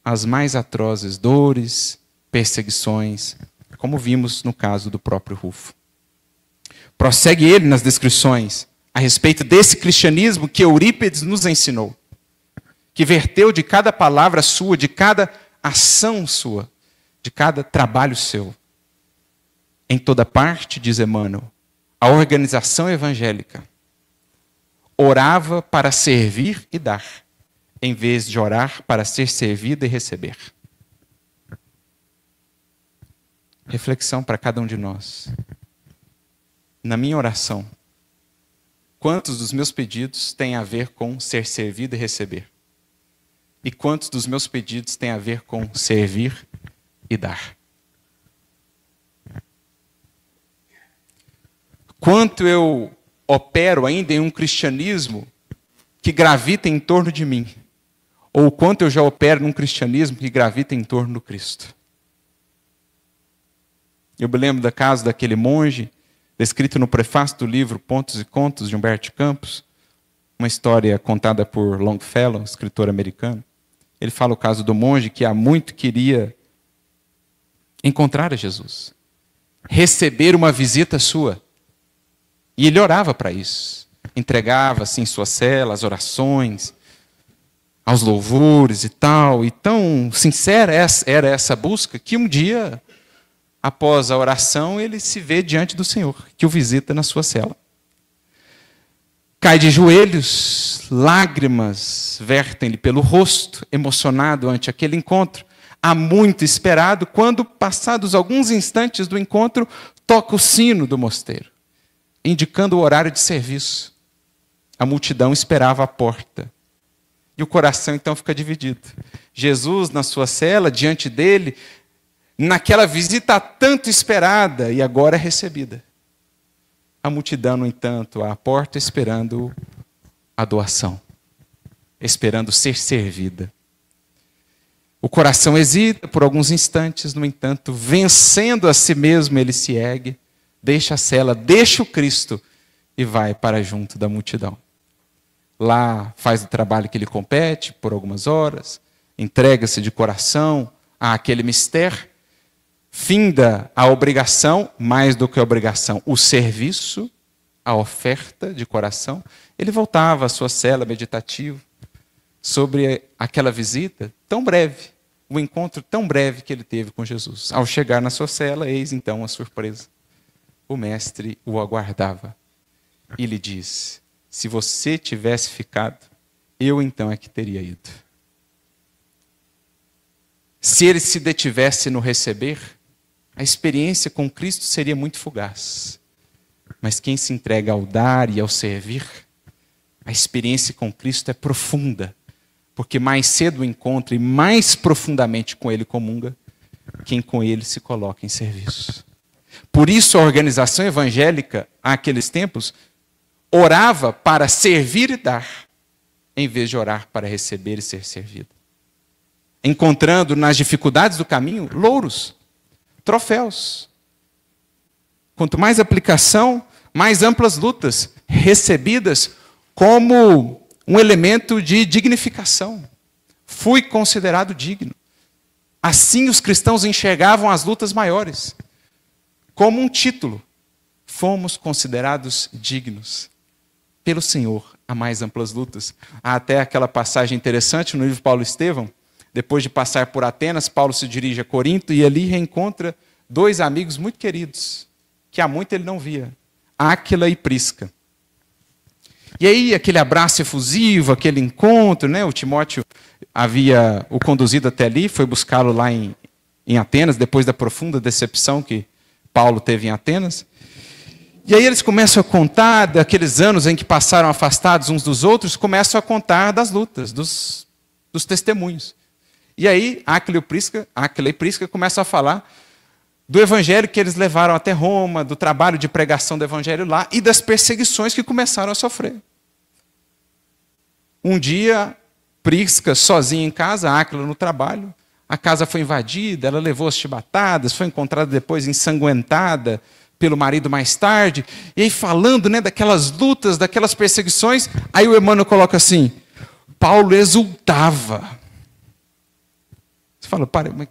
Speaker 1: às mais atrozes dores, perseguições, como vimos no caso do próprio Rufo. Prossegue ele nas descrições a respeito desse cristianismo que Eurípides nos ensinou, que verteu de cada palavra sua, de cada ação sua, de cada trabalho seu. Em toda parte, diz Emmanuel, a organização evangélica orava para servir e dar, em vez de orar para ser servida e receber. Reflexão para cada um de nós. Na minha oração, quantos dos meus pedidos têm a ver com ser servido e receber? E quantos dos meus pedidos têm a ver com servir e dar? Quanto eu opero ainda em um cristianismo que gravita em torno de mim? Ou quanto eu já opero num cristianismo que gravita em torno do Cristo? Eu me lembro do caso daquele monge, descrito no prefácio do livro Pontos e Contos, de Humberto Campos, uma história contada por Longfellow, escritor americano. Ele fala o caso do monge que há muito queria encontrar a Jesus, receber uma visita sua. E ele orava para isso, entregava-se em sua cela as orações, aos louvores e tal, e tão sincera era essa busca, que um dia, após a oração, ele se vê diante do Senhor, que o visita na sua cela. Cai de joelhos, lágrimas vertem-lhe pelo rosto, emocionado ante aquele encontro, há muito esperado, quando, passados alguns instantes do encontro, toca o sino do mosteiro, indicando o horário de serviço. A multidão esperava à porta. E o coração então fica dividido. Jesus na sua cela, diante dele, naquela visita tanto esperada e agora recebida. A multidão, no entanto, à porta esperando a doação, esperando ser servida. O coração hesita por alguns instantes, no entanto, vencendo a si mesmo, ele se ergue, deixa a cela, deixa o Cristo e vai para junto da multidão. Lá faz o trabalho que lhe compete por algumas horas, entrega-se de coração àquele mistério, finda a obrigação, mais do que a obrigação, o serviço, a oferta de coração. Ele voltava à sua cela meditativo sobre aquela visita tão breve, o encontro tão breve que ele teve com Jesus. Ao chegar na sua cela, eis então a surpresa. O mestre o aguardava e lhe diz: se você tivesse ficado, eu então é que teria ido. Se ele se detivesse no receber, a experiência com Cristo seria muito fugaz. Mas quem se entrega ao dar e ao servir, a experiência com Cristo é profunda, porque mais cedo o encontra e mais profundamente com Ele comunga quem com Ele se coloca em serviço. Por isso a organização evangélica, àqueles tempos, orava para servir e dar, em vez de orar para receber e ser servido. Encontrando nas dificuldades do caminho louros, troféus. Quanto mais aplicação, mais amplas lutas recebidas como um elemento de dignificação. Fui considerado digno. Assim os cristãos enxergavam as lutas maiores, como um título. Fomos considerados dignos pelo Senhor a mais amplas lutas. Há até aquela passagem interessante no livro Paulo e Estevão. Depois de passar por Atenas, Paulo se dirige a Corinto e ali reencontra dois amigos muito queridos, que há muito ele não via, Áquila e Prisca. E aí aquele abraço efusivo, aquele encontro, né? O Timóteo havia o conduzido até ali, foi buscá-lo lá em Atenas, depois da profunda decepção que Paulo teve em Atenas. E aí eles começam a contar daqueles anos em que passaram afastados uns dos outros, começam a contar das lutas, dos testemunhos. E aí Áquila e Prisca começam a falar do evangelho que eles levaram até Roma, do trabalho de pregação do evangelho lá e das perseguições que começaram a sofrer. Um dia, Prisca sozinha em casa, Áquila no trabalho, a casa foi invadida, ela levou as chibatadas, foi encontrada depois ensanguentada pelo marido mais tarde, e aí falando, né, daquelas lutas, daquelas perseguições, aí o Emmanuel coloca assim, Paulo exultava. Você fala, mas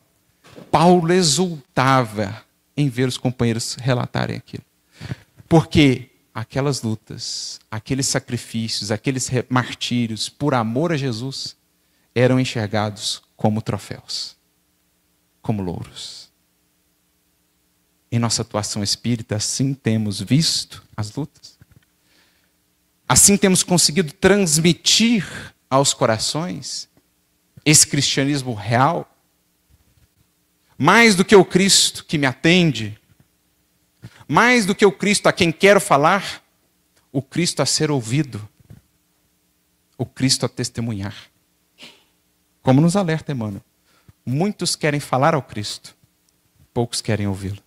Speaker 1: Paulo exultava em ver os companheiros relatarem aquilo. Porque aquelas lutas, aqueles sacrifícios, aqueles martírios por amor a Jesus, eram enxergados como troféus, como louros. Em nossa atuação espírita, assim temos visto as lutas. Assim temos conseguido transmitir aos corações esse cristianismo real. Mais do que o Cristo que me atende, mais do que o Cristo a quem quero falar, o Cristo a ser ouvido, o Cristo a testemunhar. Como nos alerta Emmanuel, muitos querem falar ao Cristo, poucos querem ouvi-lo.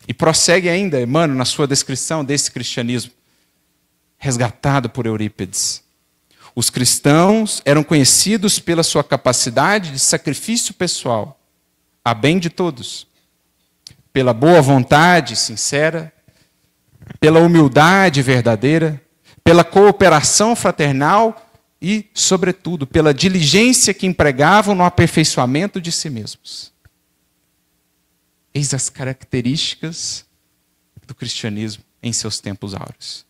Speaker 1: E prossegue ainda Emmanuel na sua descrição desse cristianismo, resgatado por Eurípides. Os cristãos eram conhecidos pela sua capacidade de sacrifício pessoal, a bem de todos, pela boa vontade sincera, pela humildade verdadeira, pela cooperação fraternal e, sobretudo, pela diligência que empregavam no aperfeiçoamento de si mesmos. Eis as características do cristianismo em seus tempos áureos.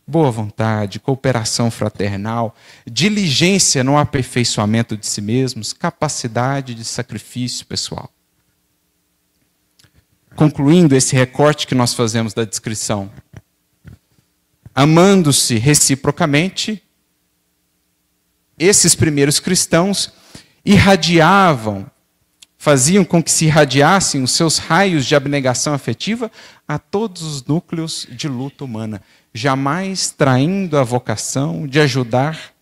Speaker 1: Boa vontade, cooperação fraternal, diligência no aperfeiçoamento de si mesmos, capacidade de sacrifício pessoal. Concluindo esse recorte que nós fazemos da descrição, amando-se reciprocamente, esses primeiros cristãos irradiavam, faziam com que se irradiassem os seus raios de abnegação afetiva a todos os núcleos de luta humana, jamais traindo a vocação de ajudar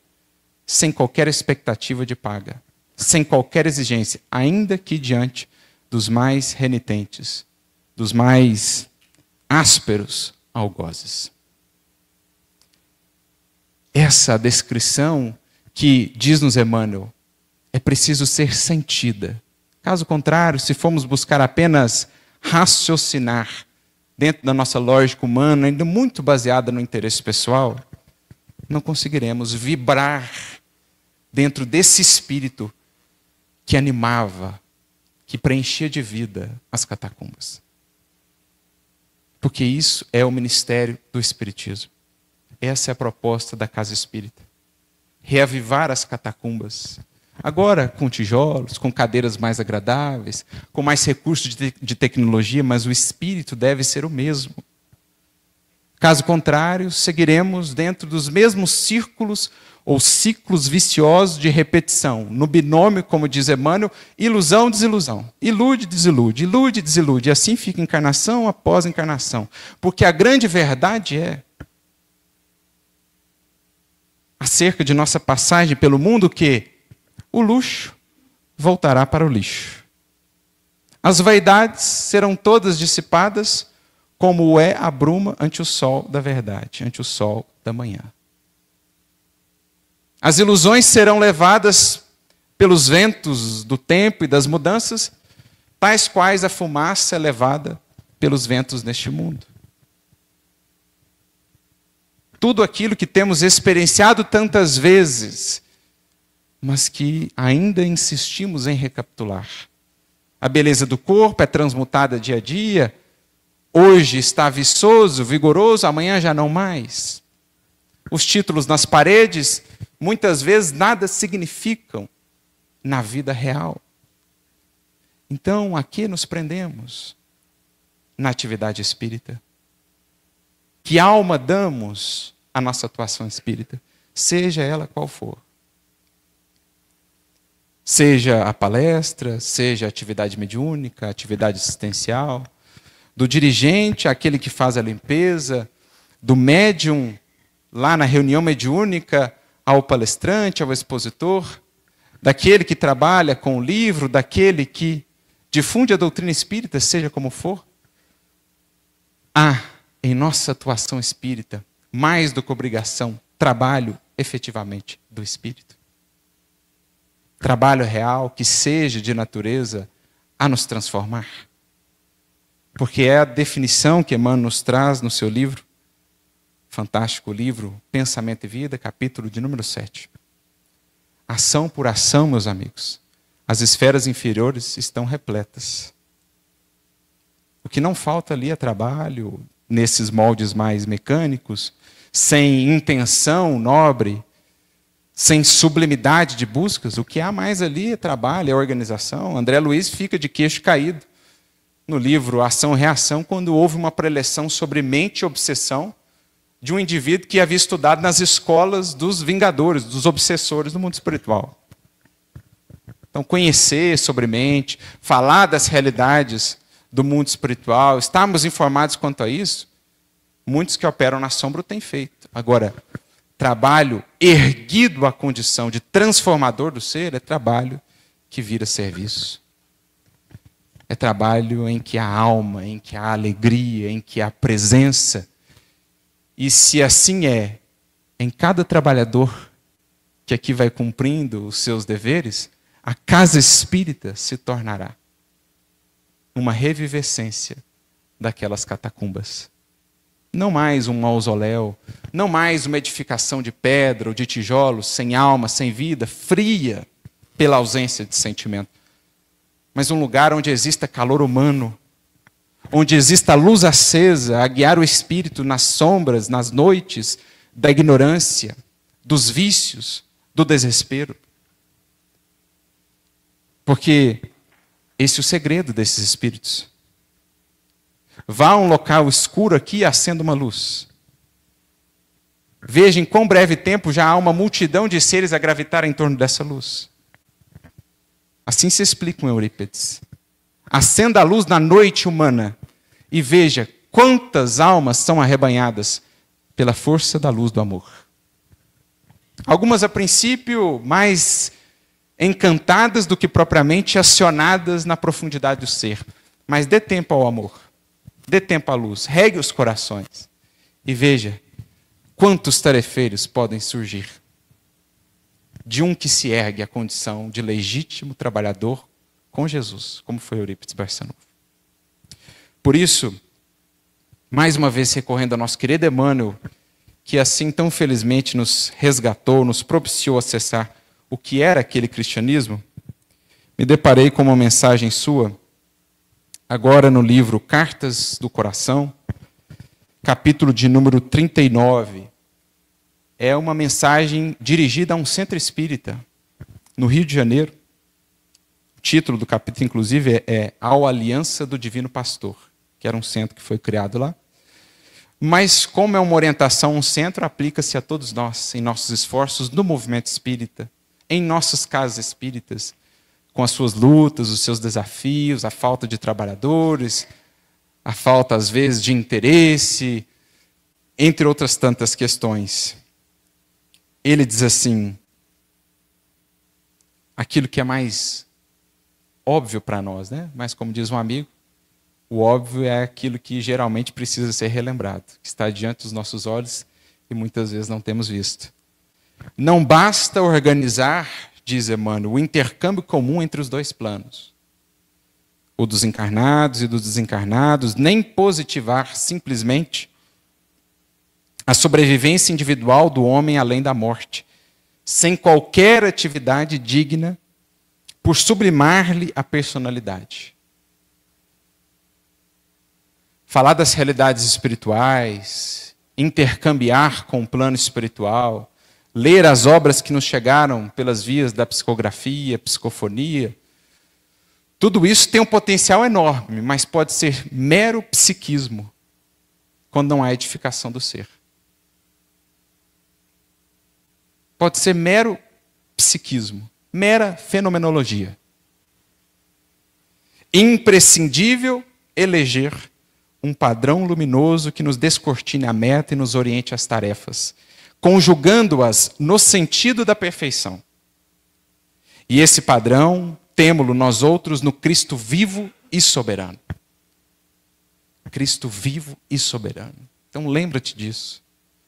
Speaker 1: sem qualquer expectativa de paga, sem qualquer exigência, ainda que diante dos mais renitentes, dos mais ásperos algozes. Essa descrição que, diz-nos Emmanuel, é preciso ser sentida. Caso contrário, se formos buscar apenas raciocinar dentro da nossa lógica humana, ainda muito baseada no interesse pessoal, não conseguiremos vibrar dentro desse espírito que animava, que preenchia de vida as catacumbas. Porque isso é o ministério do Espiritismo. Essa é a proposta da Casa Espírita. Reavivar as catacumbas. Agora com tijolos, com cadeiras mais agradáveis, com mais recursos de tecnologia, mas o espírito deve ser o mesmo. Caso contrário, seguiremos dentro dos mesmos círculos ou ciclos viciosos de repetição, no binômio, como diz Emmanuel, ilusão, desilusão. Ilude, desilude, ilude, desilude. E assim fica encarnação após encarnação. Porque a grande verdade é, acerca de nossa passagem pelo mundo, que o luxo voltará para o lixo. As vaidades serão todas dissipadas, como é a bruma ante o sol da verdade, ante o sol da manhã. As ilusões serão levadas pelos ventos do tempo e das mudanças, tais quais a fumaça é levada pelos ventos neste mundo. Tudo aquilo que temos experienciado tantas vezes, mas que ainda insistimos em recapitular. A beleza do corpo é transmutada dia a dia, hoje está viçoso, vigoroso, amanhã já não mais. Os títulos nas paredes, muitas vezes nada significam na vida real. Então, a que nos prendemos? Na atividade espírita. Que alma damos à nossa atuação espírita, seja ela qual for. Seja a palestra, seja a atividade mediúnica, a atividade assistencial, do dirigente, aquele que faz a limpeza, do médium, lá na reunião mediúnica, ao palestrante, ao expositor, daquele que trabalha com o livro, daquele que difunde a doutrina espírita, seja como for. Há em nossa atuação espírita, mais do que obrigação, trabalho efetivamente do espírito. Trabalho real que seja de natureza a nos transformar. Porque é a definição que Emmanuel nos traz no seu livro, fantástico livro, Pensamento e Vida, capítulo de número 7. Ação por ação, meus amigos, as esferas inferiores estão repletas. O que não falta ali é trabalho, nesses moldes mais mecânicos, sem intenção nobre, sem sublimidade de buscas. O que há mais ali é trabalho, é organização. André Luiz fica de queixo caído no livro Ação e Reação, quando houve uma preleção sobre mente e obsessão de um indivíduo que havia estudado nas escolas dos vingadores, dos obsessores do mundo espiritual. Então, conhecer sobre mente, falar das realidades do mundo espiritual, estarmos informados quanto a isso, muitos que operam na sombra o têm feito. Agora, trabalho erguido à condição de transformador do ser é trabalho que vira serviço. É trabalho em que há alma, em que há alegria, em que há presença. E se assim é, em cada trabalhador que aqui vai cumprindo os seus deveres, a casa espírita se tornará uma revivescência daquelas catacumbas. Não mais um mausoléu, não mais uma edificação de pedra ou de tijolos, sem alma, sem vida, fria pela ausência de sentimento. Mas um lugar onde exista calor humano, onde exista luz acesa a guiar o espírito nas sombras, nas noites da ignorância, dos vícios, do desespero. Porque esse é o segredo desses espíritos. Vá a um local escuro aqui e acenda uma luz. Veja em quão breve tempo já há uma multidão de seres a gravitar em torno dessa luz. Assim se explica um Eurípides. Acenda a luz na noite humana e veja quantas almas são arrebanhadas pela força da luz do amor. Algumas, a princípio, mais encantadas do que propriamente acionadas na profundidade do ser. Mas dê tempo ao amor, dê tempo à luz, regue os corações e veja quantos tarefeiros podem surgir de um que se ergue à condição de legítimo trabalhador com Jesus, como foi Eurípides Barçanufo. Por isso, mais uma vez recorrendo ao nosso querido Emmanuel, que assim tão felizmente nos resgatou, nos propiciou acessar o que era aquele cristianismo, me deparei com uma mensagem sua, agora no livro Cartas do Coração, capítulo de número 39. É uma mensagem dirigida a um centro espírita, no Rio de Janeiro. O título do capítulo, inclusive, é Ao Aliança do Divino Pastor, que era um centro que foi criado lá. Mas, como é uma orientação, um centro, aplica-se a todos nós, em nossos esforços no movimento espírita, em nossas casas espíritas, com as suas lutas, os seus desafios, a falta de trabalhadores, a falta, às vezes, de interesse, entre outras tantas questões. Ele diz assim, aquilo que é mais óbvio para nós, né? Mas como diz um amigo, o óbvio é aquilo que geralmente precisa ser relembrado, que está diante dos nossos olhos e muitas vezes não temos visto. Não basta organizar, diz Emmanuel, o intercâmbio comum entre os dois planos, o dos encarnados e dos desencarnados, nem positivar simplesmente a sobrevivência individual do homem além da morte, sem qualquer atividade digna por sublimar-lhe a personalidade. Falar das realidades espirituais, intercambiar com o plano espiritual, ler as obras que nos chegaram pelas vias da psicografia, psicofonia, tudo isso tem um potencial enorme, mas pode ser mero psiquismo, quando não há edificação do ser. Pode ser mero psiquismo,
Speaker 2: mera fenomenologia. Imprescindível eleger um padrão luminoso que nos descortine a meta e nos oriente às tarefas, conjugando-as no sentido da perfeição. E esse padrão, temo-lo nós outros no Cristo vivo e soberano. Cristo vivo e soberano. Então lembra-te disso.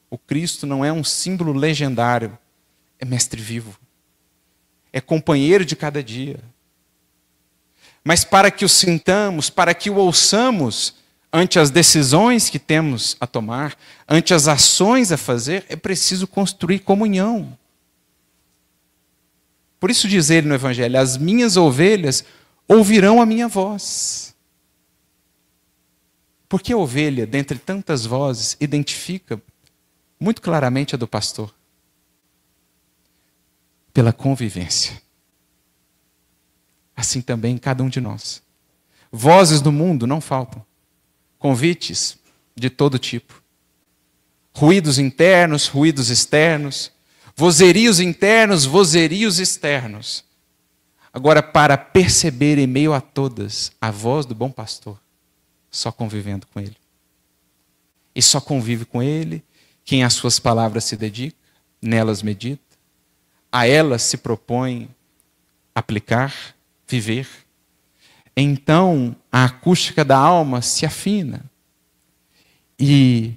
Speaker 2: O Cristo não é um símbolo legendário, é mestre vivo. É companheiro de cada dia. Mas para que o sintamos, para que o ouçamos, ante as decisões que temos a tomar, ante as ações a fazer, é preciso construir comunhão. Por isso diz ele no Evangelho, as minhas ovelhas ouvirão a minha voz. Porque a ovelha, dentre tantas vozes, identifica muito claramente a do pastor. Pela convivência. Assim também cada um de nós. Vozes do mundo não faltam. Convites de todo tipo. Ruídos internos, ruídos externos. Vozerios internos, vozerios externos. Agora, para perceber em meio a todas a voz do bom pastor, só convivendo com ele. E só convive com ele quem às suas palavras se dedica, nelas medita, a elas se propõe aplicar, viver. Então, a acústica da alma se afina. E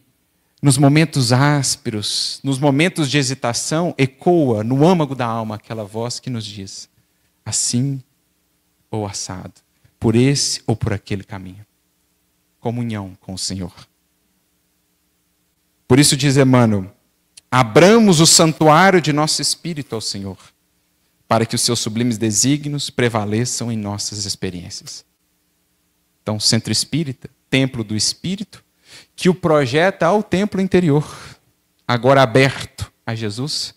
Speaker 2: nos momentos ásperos, nos momentos de hesitação, ecoa no âmago da alma aquela voz que nos diz, assim ou assado, por esse ou por aquele caminho. Comunhão com o Senhor. Por isso diz Emmanuel, abramos o santuário de nosso espírito ao Senhor, para que os seus sublimes desígnios prevaleçam em nossas experiências. Então, centro espírita, templo do espírito, que o projeta ao templo interior, agora aberto a Jesus,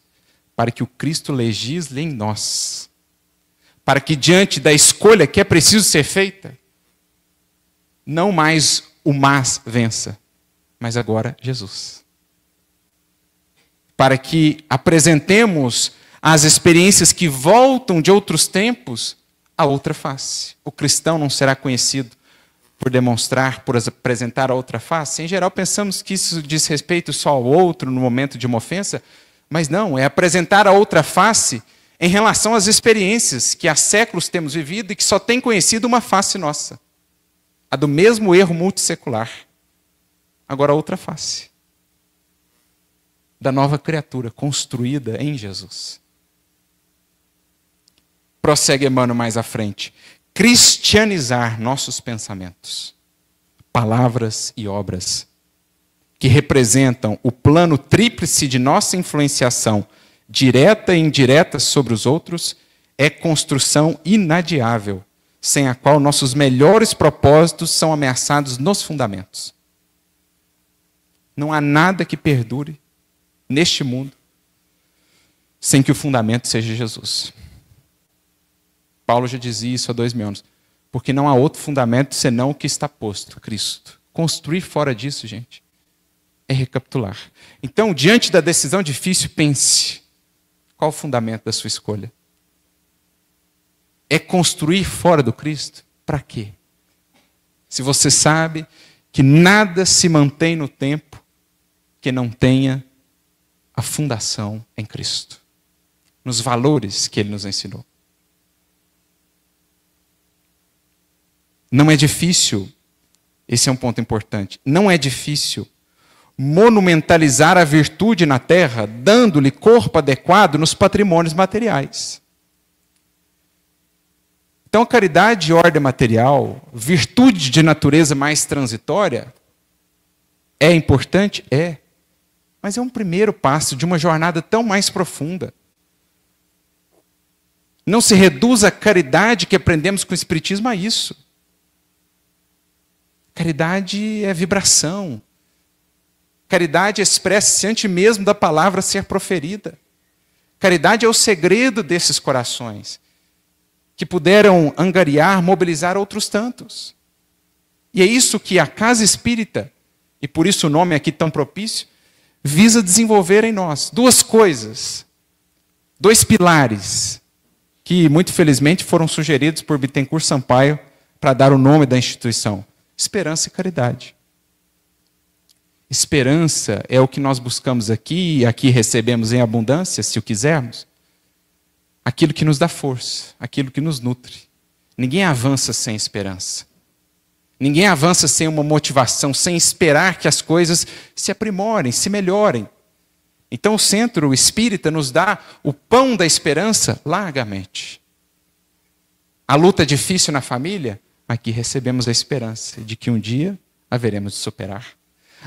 Speaker 2: para que o Cristo legisle em nós. Para que diante da escolha que é preciso ser feita, não mais o mas vença, mas agora Jesus. Para que apresentemos as experiências que voltam de outros tempos a outra face. O cristão não será conhecido por demonstrar, por apresentar a outra face. Em geral, pensamos que isso diz respeito só ao outro no momento de uma ofensa, mas não, é apresentar a outra face em relação às experiências que há séculos temos vivido e que só tem conhecido uma face nossa. A do mesmo erro multissecular. Agora a outra face. Da nova criatura construída em Jesus. Prossegue Emmanuel mais à frente. Cristianizar nossos pensamentos, palavras e obras, que representam o plano tríplice de nossa influenciação, direta e indireta sobre os outros, é construção inadiável, sem a qual nossos melhores propósitos são ameaçados nos fundamentos. Não há nada que perdure neste mundo sem que o fundamento seja Jesus. Paulo já dizia isso há 2000 anos. Porque não há outro fundamento senão o que está posto, Cristo. Construir fora disso, gente, é recapitular. Então, diante da decisão difícil, pense. Qual o fundamento da sua escolha? É construir fora do Cristo? Para quê? Se você sabe que nada se mantém no tempo que não tenha a fundação em Cristo. Nos valores que Ele nos ensinou. Não é difícil, esse é um ponto importante, não é difícil monumentalizar a virtude na terra, dando-lhe corpo adequado nos patrimônios materiais. Então, a caridade de ordem material, virtude de natureza mais transitória, é importante? É. Mas é um primeiro passo de uma jornada tão mais profunda. Não se reduz a caridade que aprendemos com o Espiritismo a isso. Caridade é vibração. Caridade expressa-se antes mesmo da palavra ser proferida. Caridade é o segredo desses corações, que puderam angariar, mobilizar outros tantos. E é isso que a Casa Espírita, e por isso o nome aqui tão propício, visa desenvolver em nós. Duas coisas, dois pilares. que muito felizmente foram sugeridos por Bittencourt Sampaio para dar o nome da instituição: Esperança e Caridade. Esperança é o que nós buscamos aqui, e aqui recebemos em abundância, se o quisermos. Aquilo que nos dá força, aquilo que nos nutre. Ninguém avança sem esperança. Ninguém avança sem uma motivação, sem esperar que as coisas se aprimorem, se melhorem. Então o centro espírita nos dá o pão da esperança largamente. A luta é difícil na família, aqui recebemos a esperança de que um dia haveremos de superar.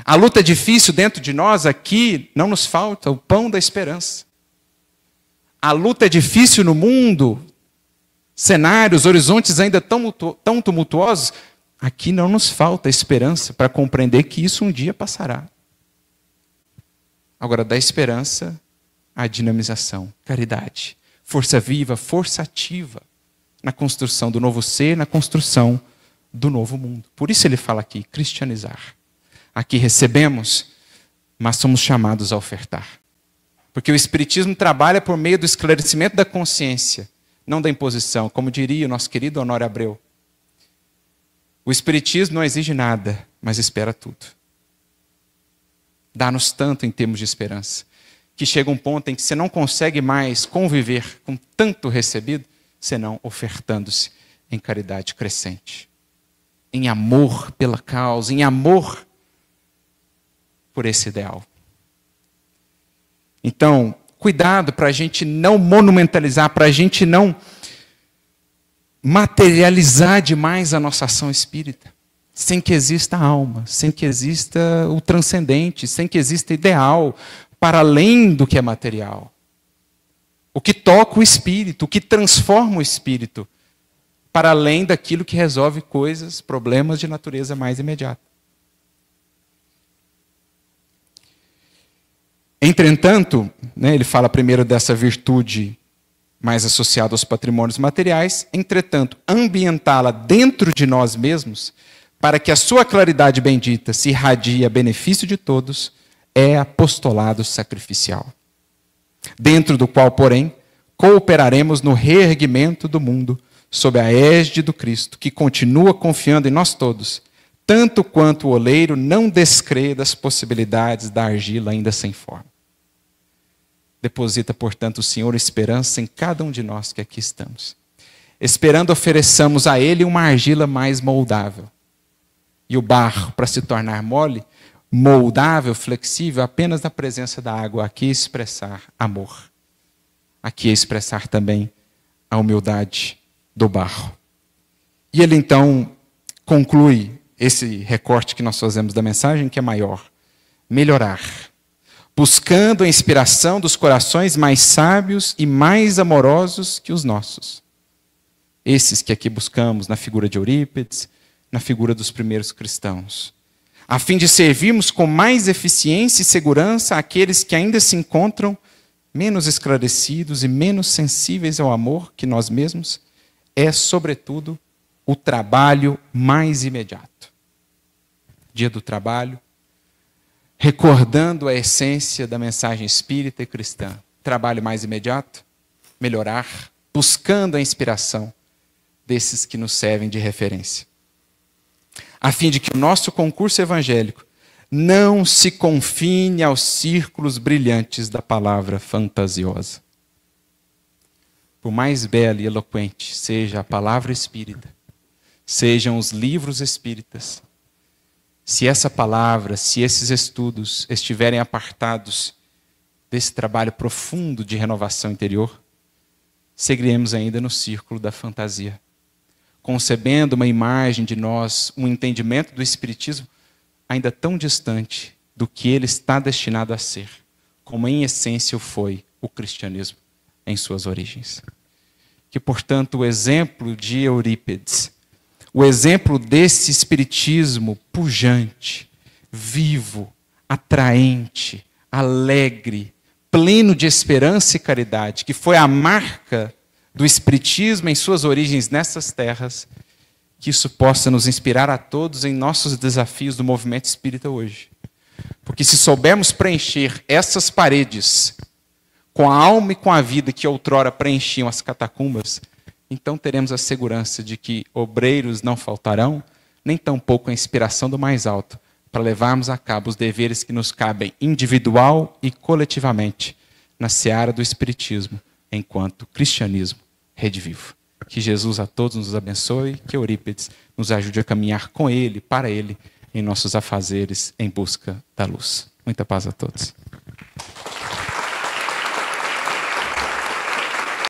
Speaker 2: A luta é difícil dentro de nós, aqui não nos falta o pão da esperança. A luta é difícil no mundo, cenários, horizontes ainda tão tumultuosos, aqui não nos falta esperança para compreender que isso um dia passará. Agora, da esperança, a dinamização, caridade, força viva, força ativa na construção do novo ser, na construção do novo mundo. Por isso ele fala aqui, cristianizar. Aqui recebemos, mas somos chamados a ofertar. Porque o Espiritismo trabalha por meio do esclarecimento da consciência, não da imposição, como diria o nosso querido Honório Abreu. O Espiritismo não exige nada, mas espera tudo. Dá-nos tanto em termos de esperança, que chega um ponto em que você não consegue mais conviver com tanto recebido, senão ofertando-se em caridade crescente. Em amor pela causa, em amor por esse ideal. Então, cuidado para a gente não monumentalizar, para a gente não materializar demais a nossa ação espírita, sem que exista alma, sem que exista o transcendente, sem que exista ideal para além do que é material. O que toca o espírito, o que transforma o espírito, para além daquilo que resolve coisas, problemas de natureza mais imediata. Entretanto, ele fala primeiro dessa virtude mais associada aos patrimônios materiais, entretanto, ambientá-la dentro de nós mesmos, para que a sua claridade bendita se irradie a benefício de todos, é apostolado sacrificial. Dentro do qual, porém, cooperaremos no reerguimento do mundo, sob a égide do Cristo, que continua confiando em nós todos, tanto quanto o oleiro não descrê das possibilidades da argila ainda sem forma. Deposita, portanto, o Senhor esperança em cada um de nós que aqui estamos. Esperando ofereçamos a Ele uma argila mais moldável. E o barro, para se tornar mole, moldável, flexível, apenas na presença da água. Aqui expressar amor. Aqui expressar também a humildade do barro. E ele então conclui esse recorte que nós fazemos da mensagem, que é maior. Melhorar. Buscando a inspiração dos corações mais sábios e mais amorosos que os nossos. Esses que aqui buscamos na figura de Eurípides, na figura dos primeiros cristãos. A fim de servirmos com mais eficiência e segurança àqueles que ainda se encontram menos esclarecidos e menos sensíveis ao amor que nós mesmos, é, sobretudo, o trabalho mais imediato. Dia do trabalho, recordando a essência da mensagem espírita e cristã. Trabalho mais imediato, melhorar, buscando a inspiração desses que nos servem de referência. A fim de que o nosso concurso evangélico não se confine aos círculos brilhantes da palavra fantasiosa. Por mais bela e eloquente seja a palavra espírita, sejam os livros espíritas, se essa palavra, se esses estudos estiverem apartados desse trabalho profundo de renovação interior, seguiremos ainda no círculo da fantasia, concebendo uma imagem de nós, um entendimento do Espiritismo ainda tão distante do que ele está destinado a ser, como em essência foi o cristianismo em suas origens. Que, portanto, o exemplo de Eurípides, o exemplo desse espiritismo pujante, vivo, atraente, alegre, pleno de esperança e caridade, que foi a marca do espiritismo em suas origens nessas terras, que isso possa nos inspirar a todos em nossos desafios do movimento espírita hoje. Porque se soubermos preencher essas paredes com a alma e com a vida que outrora preenchiam as catacumbas, então teremos a segurança de que obreiros não faltarão, nem tampouco a inspiração do mais alto, para levarmos a cabo os deveres que nos cabem individual e coletivamente na seara do Espiritismo, enquanto cristianismo redivivo. Que Jesus a todos nos abençoe, que Eurípides nos ajude a caminhar com Ele, para Ele, em nossos afazeres em busca da luz. Muita paz a todos.